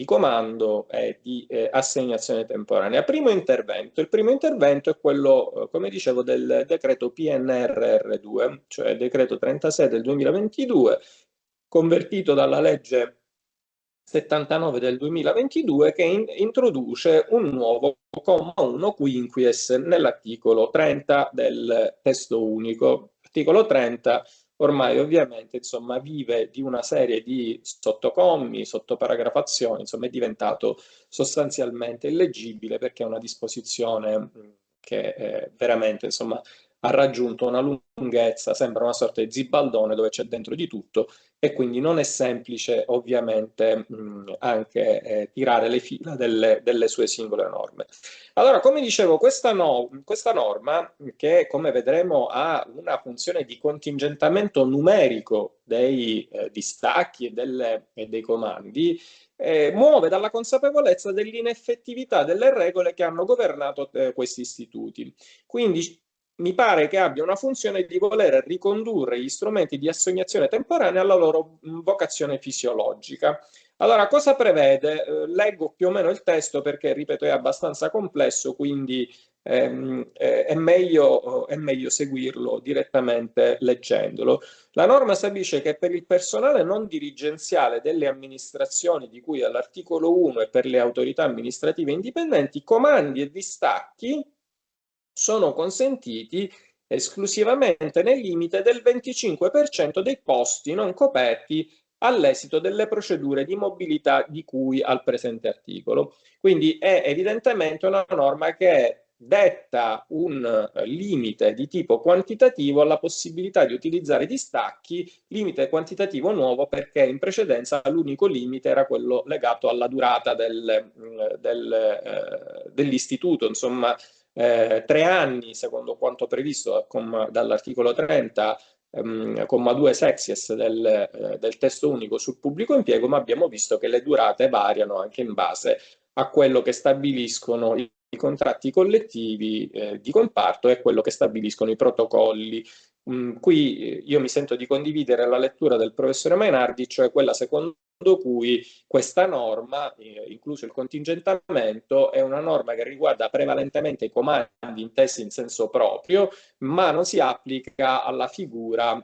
comando e di assegnazione temporanea. Il primo intervento è quello, come dicevo, del decreto PNRR2, cioè il decreto 36 del 2022, convertito dalla legge 79 del 2022, che introduce un nuovo comma 1 quinquies nell'articolo 30 del testo unico. Articolo 30 ormai ovviamente, insomma, vive di una serie di sottocommi, sottoparagrafazioni, insomma è diventato sostanzialmente illeggibile perché è una disposizione che veramente, insomma, ha raggiunto una lunghezza, sembra una sorta di zibaldone dove c'è dentro di tutto, e quindi non è semplice ovviamente anche tirare le fila delle sue singole norme. Allora, come dicevo, questa norma, che come vedremo ha una funzione di contingentamento numerico dei distacchi e dei comandi, muove dalla consapevolezza dell'ineffettività delle regole che hanno governato questi istituti. Quindi mi pare che abbia una funzione di voler ricondurre gli strumenti di assegnazione temporanea alla loro vocazione fisiologica. Allora, cosa prevede? Leggo più o meno il testo perché, ripeto, è abbastanza complesso, quindi è meglio seguirlo direttamente leggendolo. La norma stabilisce che per il personale non dirigenziale delle amministrazioni di cui all'articolo 1 e per le autorità amministrative indipendenti, comandi e distacchi sono consentiti esclusivamente nel limite del 25% dei posti non coperti all'esito delle procedure di mobilità di cui al presente articolo. Quindi è evidentemente una norma che detta un limite di tipo quantitativo alla possibilità di utilizzare distacchi, limite quantitativo nuovo perché in precedenza l'unico limite era quello legato alla durata dell'istituto, insomma 3 anni secondo quanto previsto dall'articolo 30 comma 2 sexies del testo unico sul pubblico impiego, ma abbiamo visto che le durate variano anche in base a quello che stabiliscono i contratti collettivi di comparto e quello che stabiliscono i protocolli. Qui io mi sento di condividere la lettura del professore Mainardi, cioè quella secondo cui questa norma, incluso il contingentamento, è una norma che riguarda prevalentemente i comandi intesi in senso proprio, ma non si applica alla figura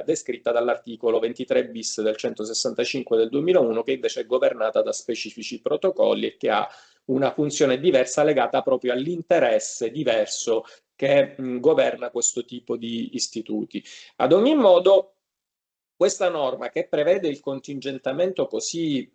descritta dall'articolo 23 bis del 165 del 2001, che invece è governata da specifici protocolli e che ha una funzione diversa legata proprio all'interesse diverso che governa questo tipo di istituti. Ad ogni modo, questa norma che prevede il contingentamento così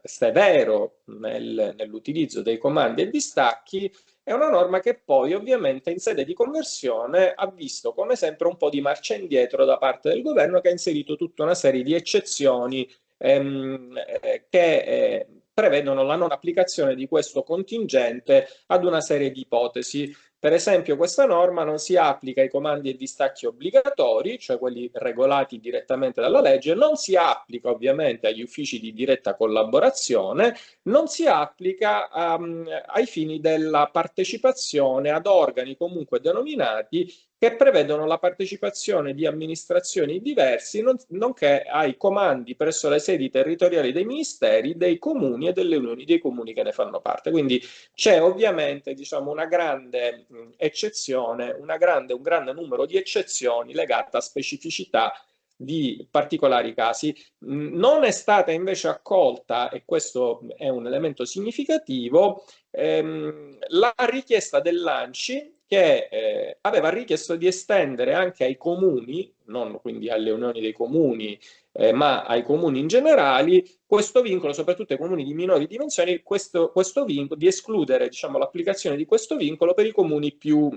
severo nell'utilizzo dei comandi e distacchi è una norma che poi ovviamente in sede di conversione ha visto come sempre un po' di marcia indietro da parte del governo, che ha inserito tutta una serie di eccezioni che prevedono la non applicazione di questo contingente ad una serie di ipotesi. Per esempio, questa norma non si applica ai comandi e distacchi obbligatori, cioè quelli regolati direttamente dalla legge, non si applica ovviamente agli uffici di diretta collaborazione, non si applica ai fini della partecipazione ad organi comunque denominati che prevedono la partecipazione di amministrazioni diversi, nonché ai comandi presso le sedi territoriali dei ministeri, dei comuni e delle unioni dei comuni che ne fanno parte. Quindi c'è ovviamente, diciamo, una grande eccezione, un grande numero di eccezioni legate a specificità di particolari casi. Non è stata invece accolta, e questo è un elemento significativo, la richiesta dell'ANCI, che aveva richiesto di estendere anche ai comuni, non quindi alle unioni dei comuni, ma ai comuni in generale, questo vincolo, soprattutto ai comuni di minori dimensioni, questo vincolo, di escludere, diciamo, l'applicazione di questo vincolo per i comuni più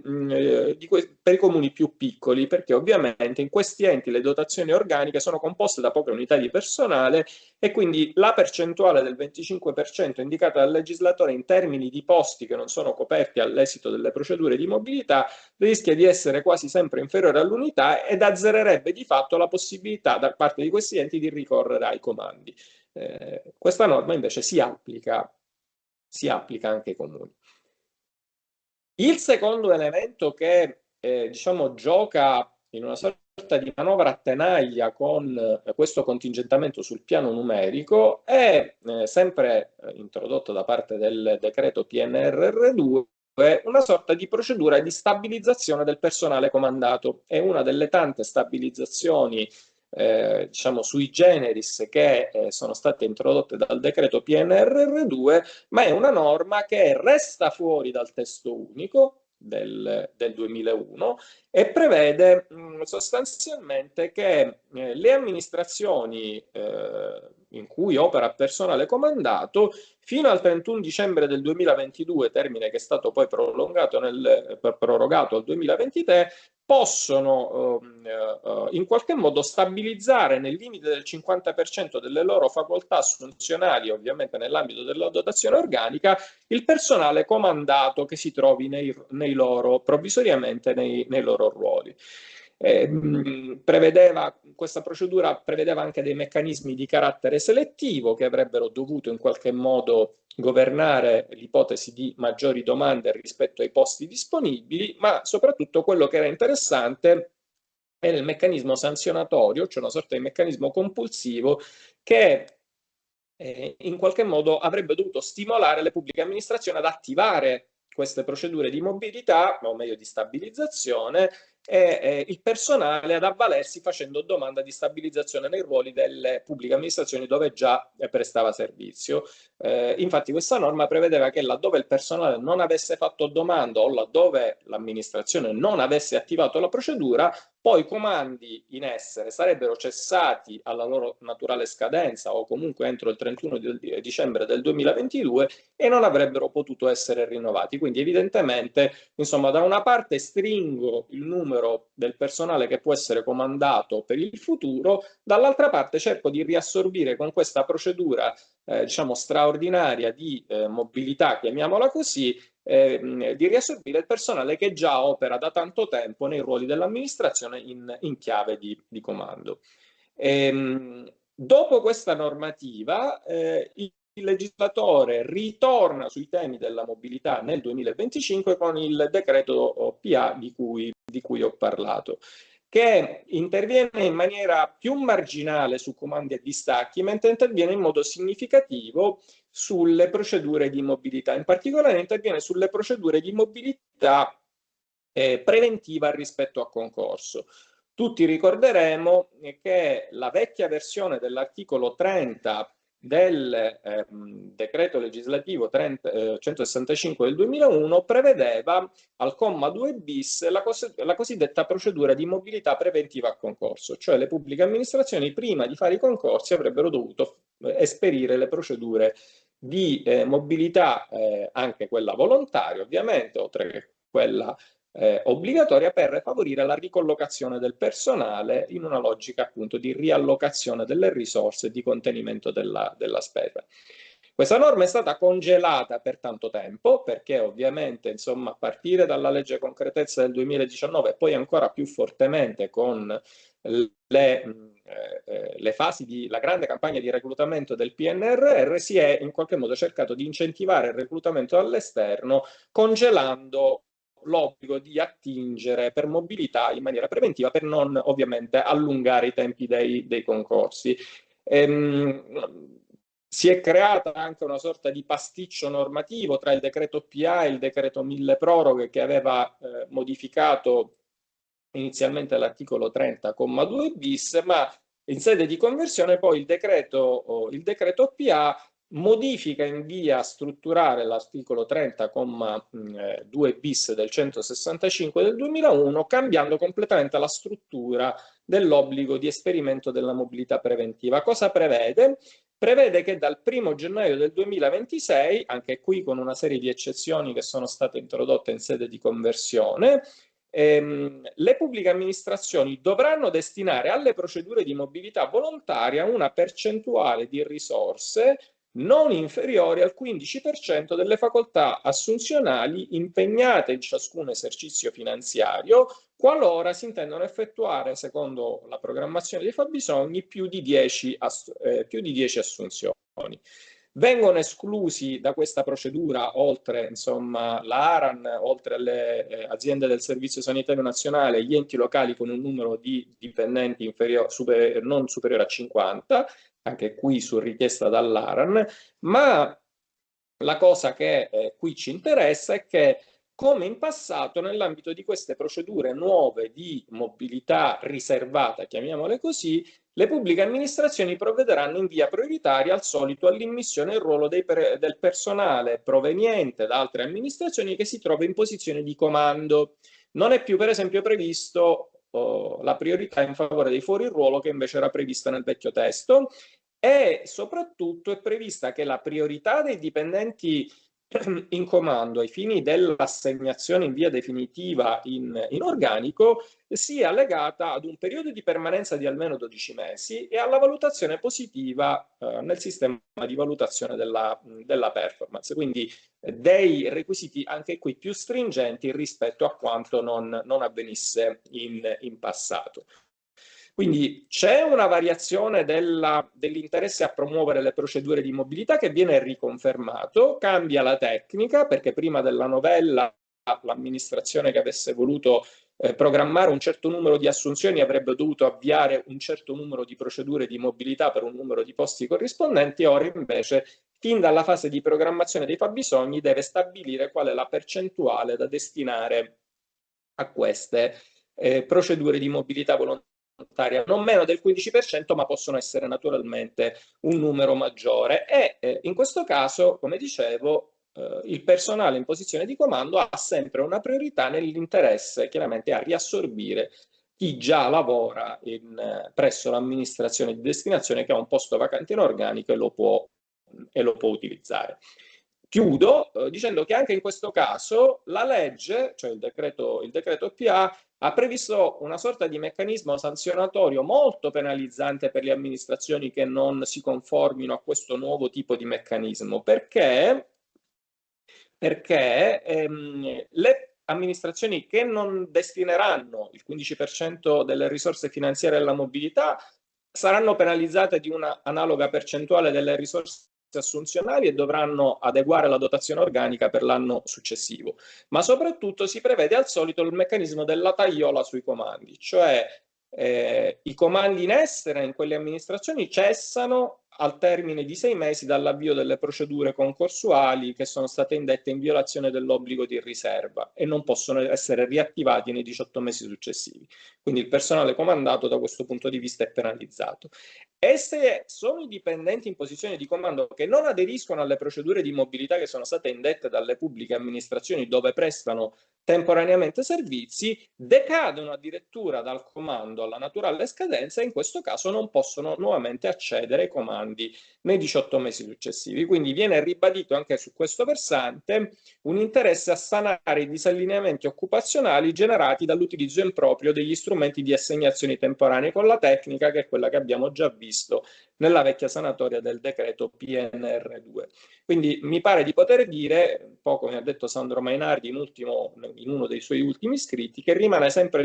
piccoli, perché ovviamente in questi enti le dotazioni organiche sono composte da poche unità di personale e quindi la percentuale del 25% indicata dal legislatore in termini di posti che non sono coperti all'esito delle procedure di mobilità rischia di essere quasi sempre inferiore all'unità ed azzererebbe di fatto la possibilità da parte di questi enti di ricorrere ai comandi. Questa norma invece si applica anche ai comuni. Il secondo elemento che diciamo gioca in una sorta di manovra a tenaglia con questo contingentamento sul piano numerico è sempre introdotto da parte del decreto PNRR2, una sorta di procedura di stabilizzazione del personale comandato. È una delle tante stabilizzazioni diciamo sui generis che sono state introdotte dal decreto PNRR2, ma è una norma che resta fuori dal testo unico del 2001 e prevede sostanzialmente che le amministrazioni in cui opera personale comandato fino al 31 dicembre del 2022, termine che è stato poi prorogato al 2023, possono in qualche modo stabilizzare nel limite del 50% delle loro facoltà assunzionali, ovviamente nell'ambito della dotazione organica, il personale comandato che si trovi provvisoriamente nei loro ruoli. Questa procedura prevedeva anche dei meccanismi di carattere selettivo che avrebbero dovuto in qualche modo governare l'ipotesi di maggiori domande rispetto ai posti disponibili, ma soprattutto quello che era interessante era il meccanismo sanzionatorio, cioè una sorta di meccanismo compulsivo che in qualche modo avrebbe dovuto stimolare le pubbliche amministrazioni ad attivare queste procedure di mobilità, o meglio di stabilizzazione, e il personale ad avvalersi facendo domanda di stabilizzazione nei ruoli delle pubbliche amministrazioni dove già prestava servizio. Infatti questa norma prevedeva che laddove il personale non avesse fatto domanda o laddove l'amministrazione non avesse attivato la procedura, poi i comandi in essere sarebbero cessati alla loro naturale scadenza o comunque entro il 31 dicembre del 2022 e non avrebbero potuto essere rinnovati. Quindi evidentemente, insomma, da una parte stringo il numero del personale che può essere comandato per il futuro, dall'altra parte cerco di riassorbire con questa procedura diciamo straordinaria di mobilità, chiamiamola così, di riassorbire il personale che già opera da tanto tempo nei ruoli dell'amministrazione in chiave di comando. Dopo questa normativa, il legislatore ritorna sui temi della mobilità nel 2025 con il decreto PA di cui ho parlato, che interviene in maniera più marginale su comandi e distacchi, mentre interviene in modo significativo sulle procedure di mobilità. In particolare interviene sulle procedure di mobilità preventiva rispetto a concorso. Tutti ricorderemo che la vecchia versione dell'articolo 30 del decreto legislativo 165 del 2001 prevedeva al comma 2 bis la cosiddetta procedura di mobilità preventiva a concorso, cioè le pubbliche amministrazioni prima di fare i concorsi avrebbero dovuto esperire le procedure di mobilità, anche quella volontaria ovviamente, oltre che quella obbligatoria, per favorire la ricollocazione del personale in una logica appunto di riallocazione delle risorse e di contenimento della spesa. Questa norma è stata congelata per tanto tempo perché ovviamente, insomma, a partire dalla legge concretezza del 2019 e poi ancora più fortemente con le fasi la grande campagna di reclutamento del PNRR, si è in qualche modo cercato di incentivare il reclutamento all'esterno congelando l'obbligo di attingere per mobilità in maniera preventiva per non ovviamente allungare i tempi dei concorsi. Si è creata anche una sorta di pasticcio normativo tra il decreto PA e il decreto mille proroghe che aveva modificato inizialmente l'articolo 30,2 bis, ma in sede di conversione poi il decreto PA modifica in via strutturale l'articolo 30,2 bis del 165 del 2001, cambiando completamente la struttura dell'obbligo di esperimento della mobilità preventiva. Cosa prevede? Prevede che dal 1° gennaio del 2026, anche qui con una serie di eccezioni che sono state introdotte in sede di conversione, le pubbliche amministrazioni dovranno destinare alle procedure di mobilità volontaria una percentuale di risorse non inferiori al 15% delle facoltà assunzionali impegnate in ciascun esercizio finanziario, qualora si intendono effettuare, secondo la programmazione dei fabbisogni, più di 10 assunzioni. Vengono esclusi da questa procedura, oltre insomma l'ARAN, oltre alle aziende del Servizio Sanitario Nazionale, gli enti locali con un numero di dipendenti non superiore a 50, anche qui su richiesta dall'ARAN, ma la cosa che qui ci interessa è che, come in passato, nell'ambito di queste procedure nuove di mobilità riservata, chiamiamole così, le pubbliche amministrazioni provvederanno in via prioritaria al solito all'immissione in ruolo del personale proveniente da altre amministrazioni che si trova in posizione di comando. Non è più, per esempio, previsto la priorità in favore dei fuori ruolo, che invece era prevista nel vecchio testo, e soprattutto è prevista che la priorità dei dipendenti in comando ai fini dell'assegnazione in via definitiva in organico sia legata ad un periodo di permanenza di almeno 12 mesi e alla valutazione positiva nel sistema di valutazione della performance, quindi dei requisiti anche qui più stringenti rispetto a quanto non avvenisse in passato. Quindi c'è una variazione dell'interesse a promuovere le procedure di mobilità che viene riconfermato, cambia la tecnica perché prima della novella l'amministrazione che avesse voluto programmare un certo numero di assunzioni avrebbe dovuto avviare un certo numero di procedure di mobilità per un numero di posti corrispondenti, ora invece fin dalla fase di programmazione dei fabbisogni deve stabilire qual è la percentuale da destinare a queste procedure di mobilità volontaria, non meno del 15%, ma possono essere naturalmente un numero maggiore e in questo caso, come dicevo, il personale in posizione di comando ha sempre una priorità nell'interesse chiaramente a riassorbire chi già lavora presso l'amministrazione di destinazione, che ha un posto vacante in organico e lo può utilizzare. Chiudo dicendo che anche in questo caso la legge, cioè il decreto PA, ha previsto una sorta di meccanismo sanzionatorio molto penalizzante per le amministrazioni che non si conformino a questo nuovo tipo di meccanismo, perché le amministrazioni che non destineranno il 15% delle risorse finanziarie alla mobilità saranno penalizzate di una analoga percentuale delle risorse assunzionali e dovranno adeguare la dotazione organica per l'anno successivo. Ma soprattutto si prevede al solito il meccanismo della tagliola sui comandi, cioè i comandi in essere in quelle amministrazioni cessano al termine di 6 mesi dall'avvio delle procedure concorsuali che sono state indette in violazione dell'obbligo di riserva e non possono essere riattivati nei 18 mesi successivi. Quindi il personale comandato da questo punto di vista è penalizzato. E se sono i dipendenti in posizione di comando che non aderiscono alle procedure di mobilità che sono state indette dalle pubbliche amministrazioni dove prestano temporaneamente servizi, decadono addirittura dal comando alla naturale scadenza e in questo caso non possono nuovamente accedere ai comandi nei 18 mesi successivi. Quindi viene ribadito anche su questo versante un interesse a sanare i disallineamenti occupazionali generati dall'utilizzo improprio degli strumenti di assegnazioni temporanee con la tecnica, che è quella che abbiamo già visto nella vecchia sanatoria del decreto PNR2. Quindi mi pare di poter dire, un po' come ha detto Sandro Mainardi in uno dei suoi ultimi scritti, che rimane sempre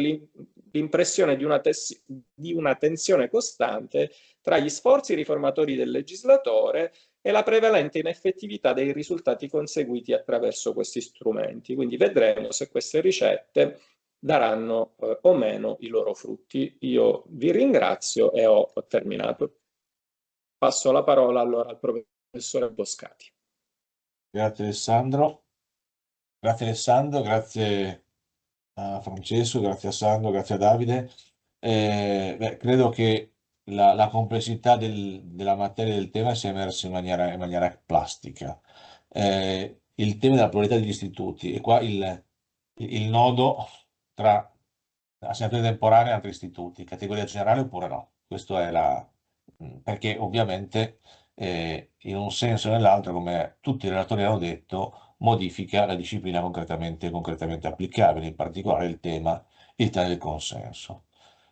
l'impressione di una tensione costante tra gli sforzi riformatori del legislatore e la prevalente ineffettività dei risultati conseguiti attraverso questi strumenti. Quindi vedremo se queste ricette daranno o meno i loro frutti. Io vi ringrazio e ho terminato. Passo la parola allora al professore Boscati. Grazie Alessandro, grazie a Francesco, grazie a Sandro, grazie a Davide. Credo che la complessità della materia del tema sia emersa in maniera plastica. Il tema della pluralità degli istituti, e qua il nodo tra assegnatori temporanei e altri istituti, categoria generale oppure no. Questo è perché ovviamente in un senso o nell'altro, come tutti i relatori hanno detto, modifica la disciplina concretamente applicabile, in particolare il tema del consenso.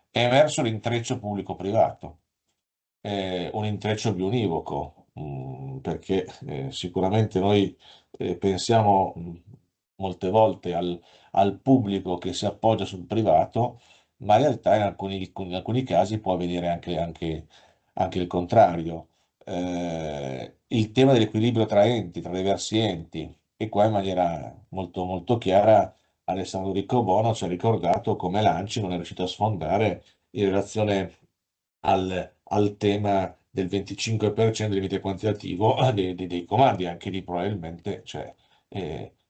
È emerso l'intreccio pubblico-privato, un intreccio biunivoco, perché sicuramente noi pensiamo molte volte al pubblico che si appoggia sul privato, ma in realtà in alcuni casi può avvenire anche il contrario. Il tema dell'equilibrio tra enti, tra diversi enti, e qua in maniera molto, molto chiara Alessandro Riccobono ci ha ricordato come l'ANCI non è riuscito a sfondare in relazione al tema del 25% del limite quantitativo dei comandi. Anche lì probabilmente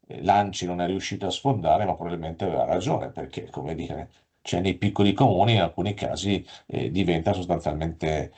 l'ANCI non è riuscito a sfondare, ma probabilmente aveva ragione, perché, come dire, nei piccoli comuni in alcuni casi diventa sostanzialmente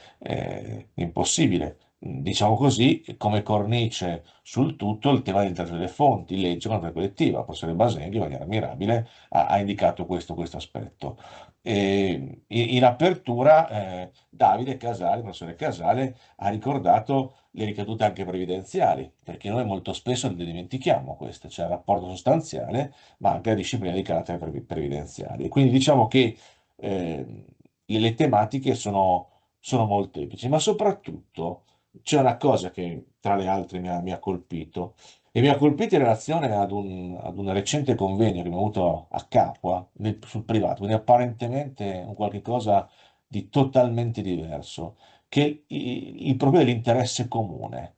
impossibile. Diciamo così, come cornice sul tutto il tema dell'interesse delle fonti, legge contrattuale collettiva. Il professore Basenghi in maniera ammirabile ha indicato questo aspetto. In apertura Davide Casale, il professore Casale, ha ricordato le ricadute anche previdenziali, perché noi molto spesso le dimentichiamo queste, cioè il rapporto sostanziale, ma anche la disciplina di carattere previdenziale. E quindi diciamo che le tematiche sono molteplici, ma soprattutto c'è una cosa che tra le altre mi ha colpito, e mi ha colpito in relazione ad un recente convegno che mi ha avuto a Capua sul privato, quindi apparentemente un qualche cosa di totalmente diverso, che il problema dell'interesse comune.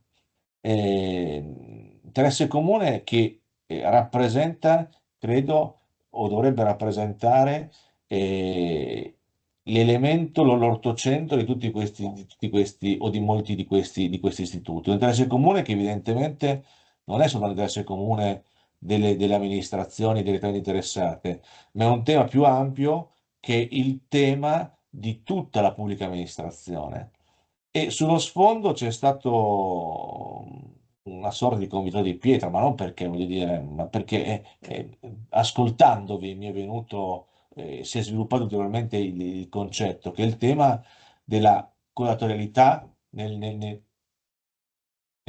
Interesse comune che rappresenta, credo, o dovrebbe rappresentare l'elemento, l'ortocentro di tutti questi, o di molti di questi istituti. Un interesse comune che evidentemente non è solo l'interesse comune delle amministrazioni direttamente interessate, ma è un tema più ampio, che è il tema di tutta la pubblica amministrazione. E sullo sfondo c'è stato una sorta di convito di pietra, ma non perché, voglio dire, ma perché ascoltandovi mi è venuto si è sviluppato ulteriormente il concetto che il tema della curatorialità nel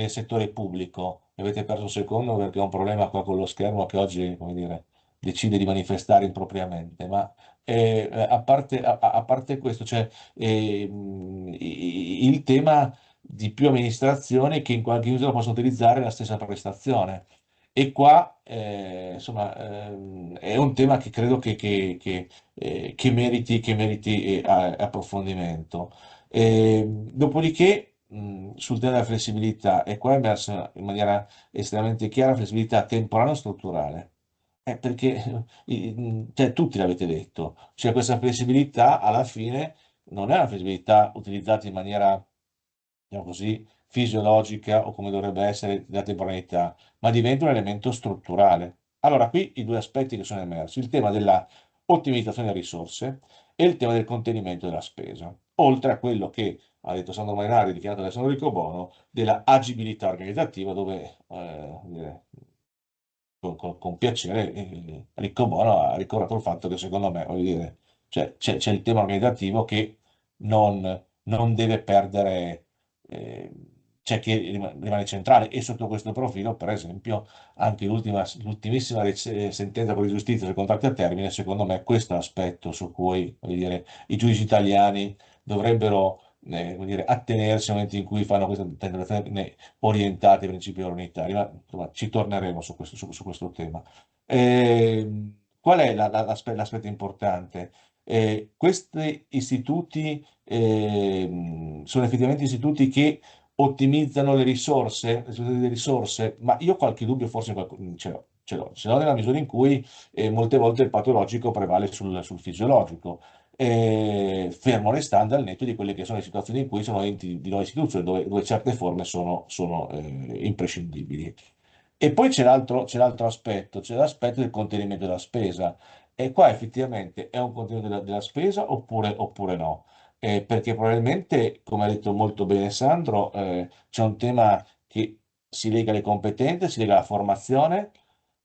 settore pubblico. Mi avete perso un secondo perché ho un problema qua con lo schermo che oggi, come dire, decide di manifestare impropriamente, ma a parte questo, c'è il tema di più amministrazioni che in qualche misura possono utilizzare la stessa prestazione. E qua, insomma, è un tema che credo che meriti approfondimento. Dopodiché, sul tema della flessibilità, e qua è emersa in maniera estremamente chiara flessibilità temporale o strutturale. Perché cioè, tutti l'avete detto, cioè questa flessibilità alla fine non è una flessibilità utilizzata in maniera, diciamo così, fisiologica o come dovrebbe essere la temporaneità, ma diventa un elemento strutturale. Allora, qui i due aspetti che sono emersi, il tema della ottimizzazione delle risorse e il tema del contenimento della spesa, oltre a quello che ha detto Sandro Mainardi, dichiarato da Alessandro Riccobono, della agibilità organizzativa, dove con piacere Riccobono ha ricordato il fatto che secondo me, voglio dire, c'è il tema organizzativo che non deve perdere, c'è che rimane centrale e sotto questo profilo, per esempio, anche l'ultimissima sentenza con di giustizia sui contratti a termine, secondo me questo è l'aspetto su cui, voglio dire, i giudici italiani dovrebbero voglio dire, attenersi nel momento in cui fanno questa interpretazione orientati ai principi unitari, ma insomma, ci torneremo su questo tema. Qual è l'aspetto importante? Questi istituti sono effettivamente istituti che ottimizzano le risorse, ma io qualche dubbio forse ce l'ho nella misura in cui molte volte il patologico prevale sul fisiologico, fermo restando al netto di quelle che sono le situazioni in cui sono enti di nuova istituzione dove certe forme sono imprescindibili. E poi c'è l'altro aspetto, c'è l'aspetto del contenimento della spesa. E qua effettivamente è un contenuto della spesa oppure no? Perché probabilmente, come ha detto molto bene Sandro, c'è un tema che si lega alle competenze, si lega alla formazione,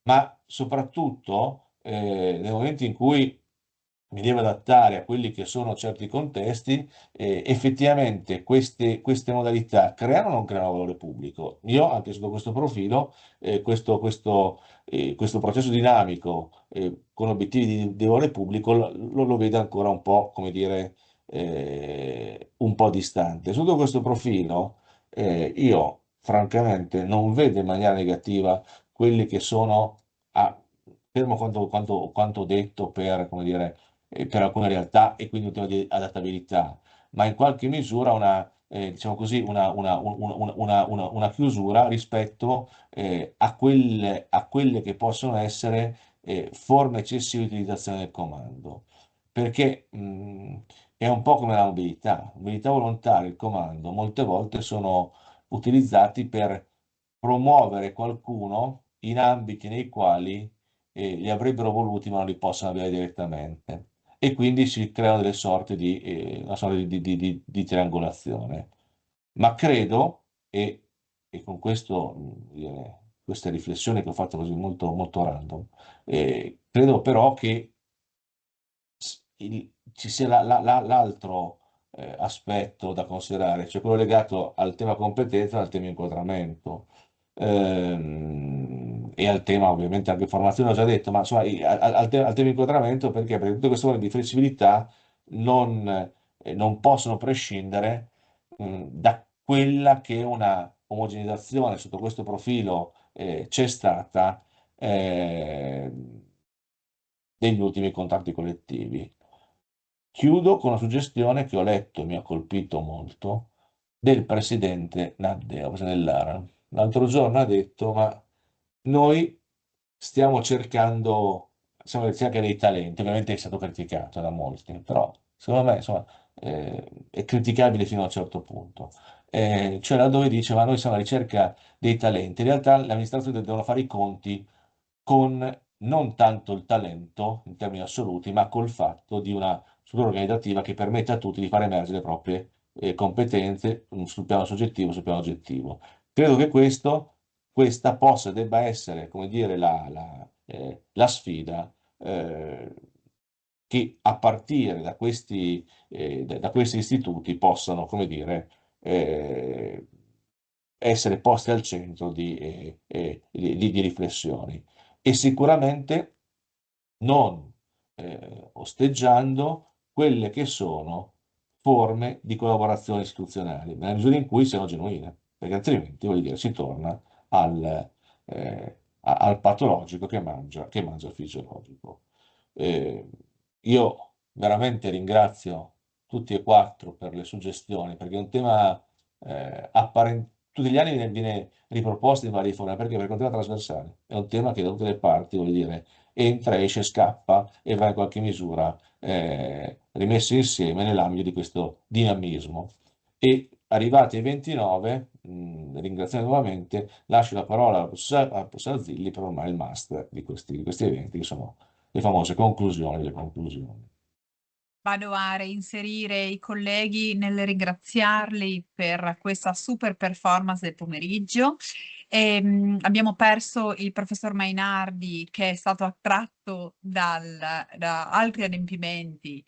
ma soprattutto nel momento in cui mi devo adattare a quelli che sono certi contesti, effettivamente queste modalità creano o non creano valore pubblico? Io, anche sotto questo profilo, questo processo dinamico con obiettivi di valore pubblico lo vedo ancora un po', come dire, un po' distante. Sotto questo profilo, io francamente non vedo in maniera negativa quelli che sono, fermo quanto detto per, come dire, per alcune realtà e quindi un tema di adattabilità, ma in qualche misura diciamo così, una chiusura rispetto a quelle che possono essere forme eccessive di utilizzazione del comando. Perché è un po' come la mobilità volontaria, il comando, molte volte sono utilizzati per promuovere qualcuno in ambiti nei quali li avrebbero voluti ma non li possono avere direttamente e quindi si creano delle sorte una sorta di triangolazione. Ma credo, e con questo, queste riflessioni che ho fatto così molto, molto random, credo però che ci sia l'altro aspetto da considerare, cioè quello legato al tema competenza e al tema inquadramento. E al tema ovviamente anche formazione, ho già detto, ma insomma al tema inquadramento perché tutte queste forme di flessibilità non possono prescindere da quella che è una omogeneizzazione sotto questo profilo c'è stata eh, degli ultimi contratti collettivi. Chiudo con una suggestione che ho letto e mi ha colpito molto del presidente Naddeo, presidente dell'ARAN. L'altro giorno ha detto: ma noi siamo alla ricerca dei talenti, ovviamente è stato criticato da molti, però secondo me insomma, è criticabile fino a un certo punto. Cioè laddove dice: ma noi siamo alla ricerca dei talenti, in realtà le amministrazioni devono fare i conti con non tanto il talento in termini assoluti, ma col fatto di una struttura organizzativa che permette a tutti di far emergere le proprie competenze sul piano soggettivo e sul piano oggettivo. Credo che questa possa e debba essere, come dire, la sfida che a partire da questi istituti possano, come dire, essere posti al centro di riflessioni, e sicuramente non osteggiando quelle che sono forme di collaborazione istituzionali, nella misura in cui siano genuine, perché altrimenti, voglio dire, si torna al patologico che mangia il fisiologico. Io veramente ringrazio tutti e quattro per le suggestioni, perché è un tema tutti gli anni viene riproposto in varie forme, perché è un tema trasversale, è un tema che da tutte le parti, voglio dire, entra, esce, scappa e va in qualche misura rimesso insieme nell'ambito di questo dinamismo. E arrivati ai 29, ringraziando nuovamente, lascio la parola al professor Zilli per ormai il master di questi eventi, che sono le famose conclusioni delle conclusioni. Vado a reinserire i colleghi nel ringraziarli per questa super performance del pomeriggio. Abbiamo perso il professor Mainardi, che è stato attratto da altri adempimenti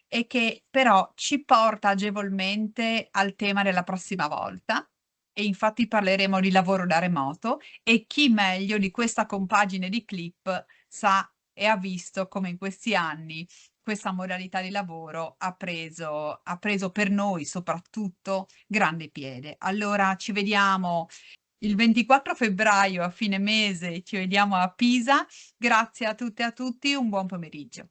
e che però ci porta agevolmente al tema della prossima volta. E infatti parleremo di lavoro da remoto, e chi meglio di questa compagine di Clip sa e ha visto come in questi anni questa modalità di lavoro ha preso per noi soprattutto grande piede. Allora ci vediamo il 24 febbraio a fine mese, ci vediamo a Pisa. Grazie a tutte e a tutti, un buon pomeriggio.